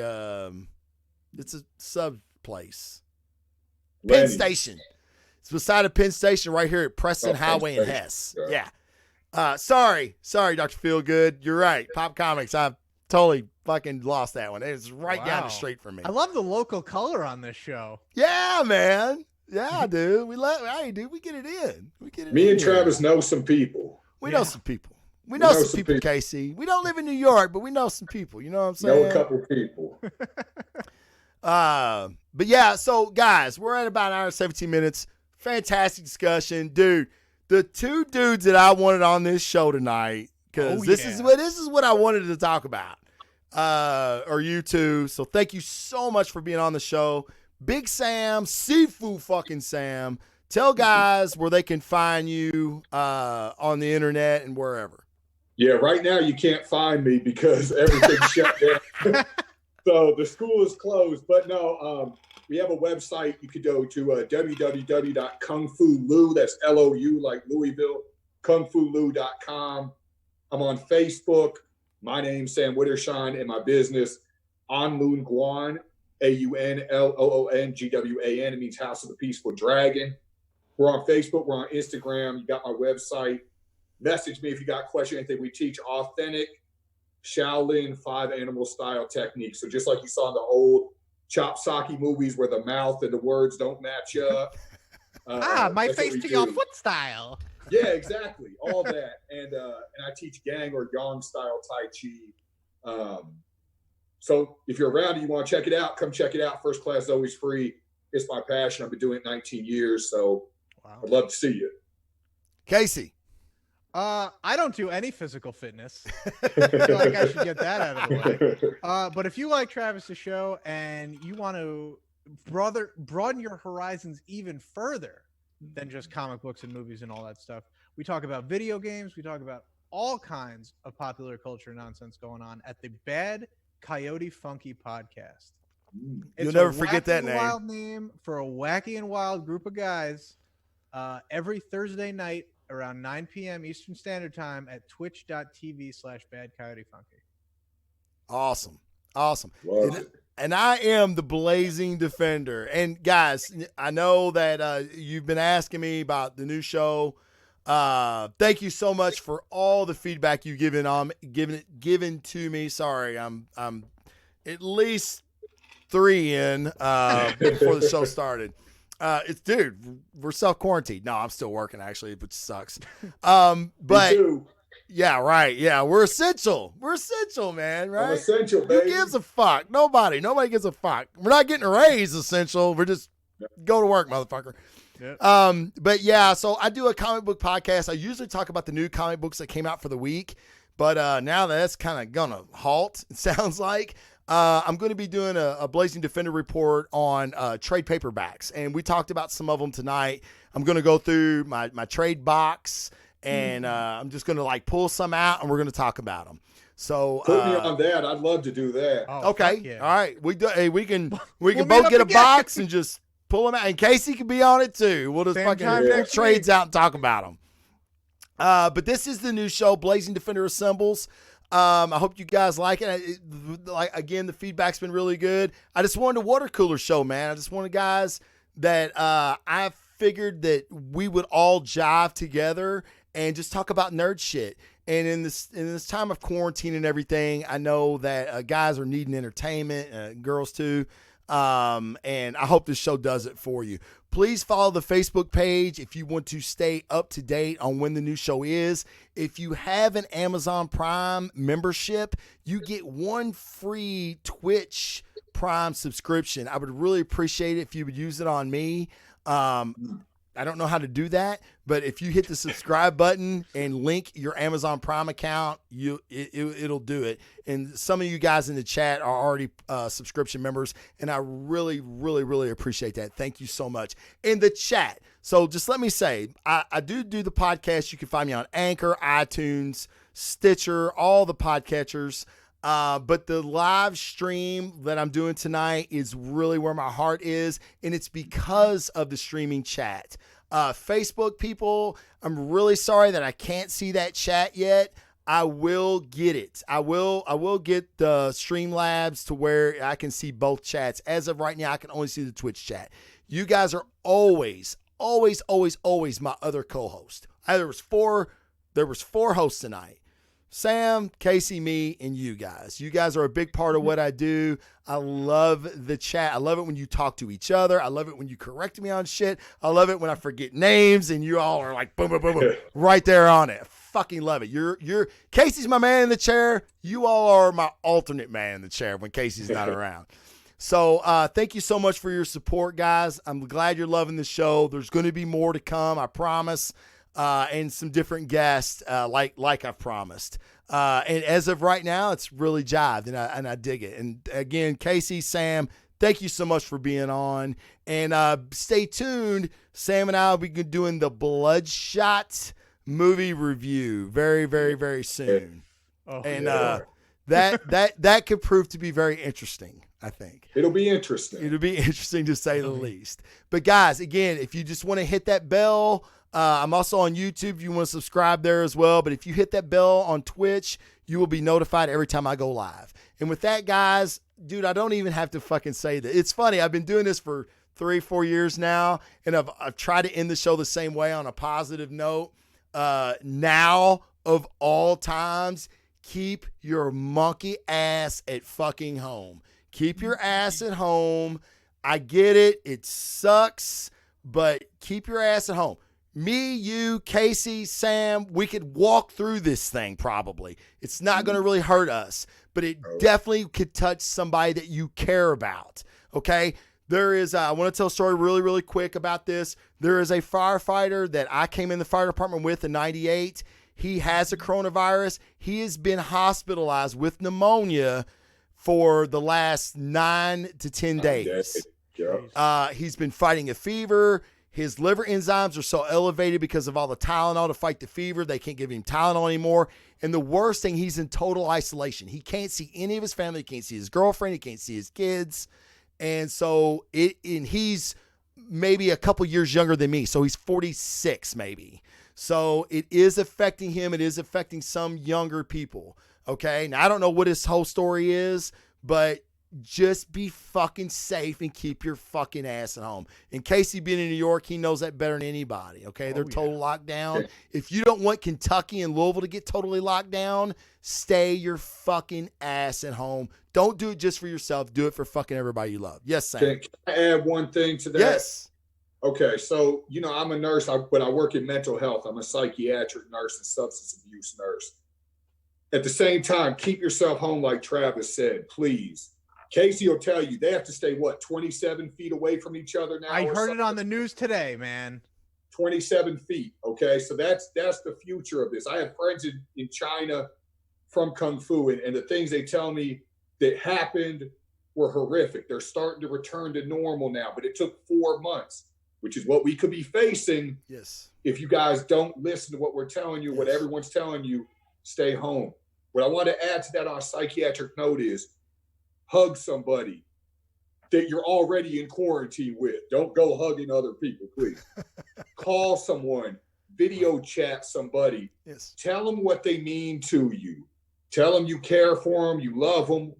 It's a sub place. Penn Station. It's beside a Penn Station right here at Preston Highway in Hess. Yeah. Sorry, Dr. Feelgood. You're right. Pop Comics. I've totally fucking lost that one. It's right down the street from me. I love the local color on this show. Yeah, man. Yeah, dude. We get it in. Me and Travis know some people. We know some people. We know some people, Casey. We don't live in New York, but we know some people. You know what I'm saying? Know a couple people. But yeah, so guys, we're at about an hour and 17 minutes. Fantastic discussion. Dude, the two dudes that I wanted on this show tonight, because this is what I wanted to talk about. Are you two. So thank you so much for being on the show. Big Sam, Seafood fucking Sam. Tell guys where they can find you on the internet and wherever. Yeah, right now you can't find me because everything's shut down. So the school is closed. But no, we have a website. You could go to www.kungfulu. That's L-O-U like Louisville. kungfulu.com. I'm on Facebook. My name's Sam Wittershine, and my business, Anloon Guan, AUNLOON, It means House of the Peaceful Dragon. We're on Facebook. We're on Instagram. You got my website. Message me if you got questions, anything. We teach authentic Shaolin 5 animal style techniques. So just like you saw in the old chop sake movies where the mouth and the words don't match up. My face to your foot style. Yeah, exactly. All that. And I teach Gang or Yang style Tai Chi. So if you're around and you want to check it out, come check it out. First class is always free. It's my passion. I've been doing it 19 years. So I'd love to see you. Casey. I don't do any physical fitness. I feel like I should get that out of the way. But if you like Travis's show and you want to broaden your horizons even further than just comic books and movies and all that stuff, we talk about video games. We talk about all kinds of popular culture nonsense going on at the Bad Coyote Funky podcast. You'll never forget that name. Wild name for a wacky and wild group of guys. Every Thursday night around 9 p.m. Eastern Standard Time at twitch.tv/badcoyotefunky. Awesome. And I am the Blazing Defender. And guys, I know that you've been asking me about the new show. Thank you so much for all the feedback you've given to me. Sorry, I'm at least 3 in before the show started. We're self-quarantined. No, I'm still working actually, which sucks. But Yeah, right. Yeah, we're essential. We're essential, man. Right? I'm essential, baby. Who gives a fuck? Nobody. Nobody gives a fuck. We're not getting a raise. Essential. We're just go to work, motherfucker. Yep. But yeah, so I do a comic book podcast. I usually talk about the new comic books that came out for the week, but now that's kind of gonna halt. It sounds like. I'm going to be doing a Blazing Defender report on trade paperbacks, and we talked about some of them tonight. I'm going to go through my trade box, and I'm just going to like pull some out, and we're going to talk about them. So put me on that. I'd love to do that. Oh, okay, yeah. All right. We can both get a box and just pull them out, and Casey can be on it too. We'll just fucking trades out and talk about them. But this is the new show, Blazing Defender Assembles. I hope you guys like it. Again, the feedback's been really good. I just wanted a water cooler show, man. I just wanted guys that I figured that we would all jive together and just talk about nerd shit. And in this time of quarantine and everything, I know that guys are needing entertainment, girls too. And I hope this show does it for you. Please follow the Facebook page if you want to stay up to date on when the new show is. If you have an Amazon Prime membership, you get one free Twitch Prime subscription. I would really appreciate it if you would use it on me. I don't know how to do that, but if you hit the subscribe button and link your Amazon Prime account, it'll do it. And some of you guys in the chat are already subscription members, and I really, really, really appreciate that. Thank you so much. In the chat, so just let me say, I do the podcast. You can find me on Anchor, iTunes, Stitcher, all the podcatchers. But the live stream that I'm doing tonight is really where my heart is, and it's because of the streaming chat. Facebook people, I'm really sorry that I can't see that chat yet. I will get it. I will get the Streamlabs to where I can see both chats. As of right now, I can only see the Twitch chat. You guys are always my other co-host. There was four hosts tonight. Sam, Casey, me, and you guys. You guys are a big part of what I do. I love the chat. I love it when you talk to each other. I love it when you correct me on shit. I love it when I forget names and you all are like boom, boom, boom, boom, right there on it. I fucking love it. You're Casey's my man in the chair. You all are my alternate man in the chair when Casey's not around. So thank you so much for your support, guys. I'm glad you're loving the show. There's going to be more to come, I promise. And some different guests, like I've promised. And as of right now, it's really jived, and I dig it. And again, Casey, Sam, thank you so much for being on. And stay tuned. Sam and I will be doing the Bloodshot movie review very, very, very soon. Oh, and that could prove to be very interesting, I think. It'll be interesting. It'll be interesting to say the least. But guys, again, if you just want to hit that bell. I'm also on YouTube if you want to subscribe there as well. But if you hit that bell on Twitch, you will be notified every time I go live. And with that, guys, dude, I don't even have to fucking say that. It's funny. I've been doing this for 3-4 years now, and I've tried to end the show the same way on a positive note. Now, of all times, keep your monkey ass at fucking home. Keep your ass at home. I get it. It sucks, but keep your ass at home. Me, you, Casey, Sam, we could walk through this thing probably. It's not going to really hurt us, but it definitely could touch somebody that you care about, okay? There is, I want to tell a story really, really quick about this. There is a firefighter that I came in the fire department with in 98. He has a coronavirus. He has been hospitalized with pneumonia for the last 9 to 10 days. He's been fighting a fever. His liver enzymes are so elevated because of all the Tylenol to fight the fever. They can't give him Tylenol anymore. And the worst thing, he's in total isolation. He can't see any of his family. He can't see his girlfriend. He can't see his kids. And so he's maybe a couple years younger than me. So he's 46 maybe. So it is affecting him. It is affecting some younger people. Okay. Now, I don't know what his whole story is, but just be fucking safe and keep your fucking ass at home. And Casey being in New York, he knows that better than anybody. Okay. They're total lockdown. If you don't want Kentucky and Louisville to get totally locked down, stay your fucking ass at home. Don't do it just for yourself. Do it for fucking everybody you love. Yes, Sam. Can I add one thing to that? Yes. Okay, so I'm a nurse, but I work in mental health. I'm a psychiatric nurse and substance abuse nurse. At the same time, keep yourself home, like Travis said, please. Casey will tell you they have to stay 27 feet away from each other now. I heard it on the news today, man. 27 feet. Okay, so that's the future of this. I have friends in China from Kung Fu, and the things they tell me that happened were horrific. They're starting to return to normal now, but it took 4 months, which is what we could be facing. Yes. If you guys don't listen to what we're telling you, what everyone's telling you, stay home. What I want to add to that on a psychiatric note is hug somebody that you're already in quarantine with. Don't go hugging other people, please. Call someone, video chat somebody. Yes. Tell them what they mean to you. Tell them you care for them, you love them.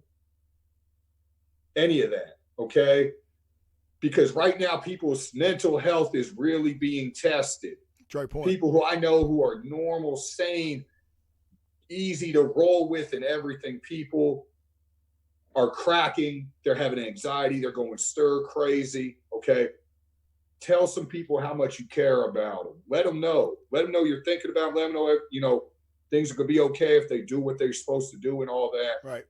Any of that, okay? Because right now, people's mental health is really being tested. Great point. People who I know who are normal, sane, easy to roll with and everything, people are cracking. They're having anxiety. They're going stir crazy, okay? Tell some people how much you care about them. Let them know. Let them know you're thinking about them. Let them know, things are going to be okay if they do what they're supposed to do and all that. Right.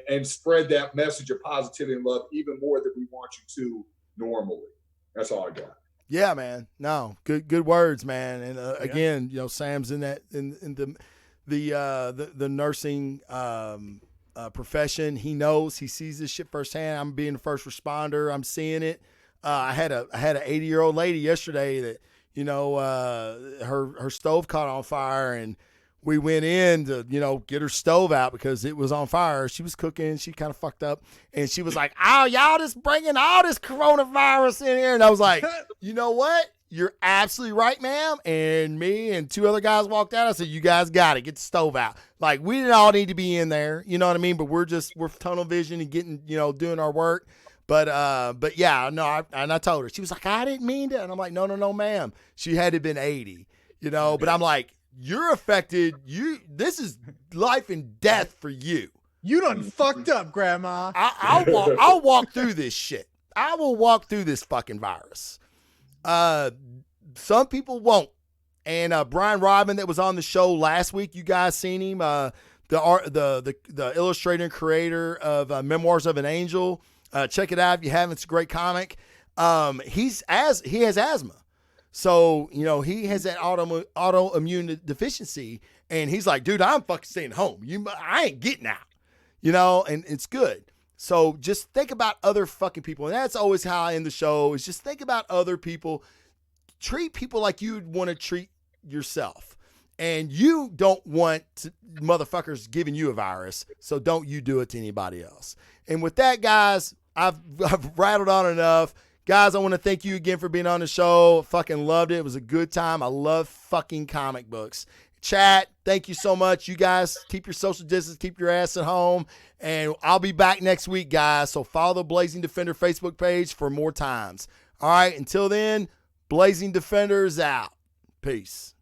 And spread that message of positivity and love even more than we want you to normally. That's all I got. Yeah, man. No, good words, man. And again, Sam's in that in the nursing profession. He knows. He sees this shit firsthand. I'm being the first responder. I'm seeing it. I had an 80-year-old lady yesterday that her stove caught on fire, and we went in to, get her stove out because it was on fire. She was cooking. She kind of fucked up. And she was like, oh, y'all just bringing all this coronavirus in here. And I was like, you know what? You're absolutely right, ma'am. And me and 2 other guys walked out. I said, you guys got it. Get the stove out. Like, we didn't all need to be in there. You know what I mean? But we're tunnel vision and getting, doing our work. But yeah, no, I told her. She was like, I didn't mean to. And I'm like, no, ma'am. She had to have been 80, but I'm like, you're affected. This is life and death for you. You done fucked up, Grandma. I'll walk through this shit. I will walk through this fucking virus. Some people won't. And Brian Rodman, that was on the show last week, you guys seen him? The illustrator and creator of Memoirs of an Angel. Check it out if you haven't. It's a great comic. He has asthma. So, he has that autoimmune deficiency, and he's like, dude, I'm fucking staying home. I ain't getting out, and it's good. So just think about other fucking people. And that's always how I end the show, is just think about other people. Treat people like you'd want to treat yourself. And you don't want motherfuckers giving you a virus, so don't you do it to anybody else. And with that, guys, I've rattled on enough. Guys, I want to thank you again for being on the show. Fucking loved it. It was a good time. I love fucking comic books. Chat, thank you so much. You guys keep your social distance, keep your ass at home, and I'll be back next week, guys. So follow the Blazing Defender Facebook page for more times. All right, until then, Blazing Defenders out. Peace.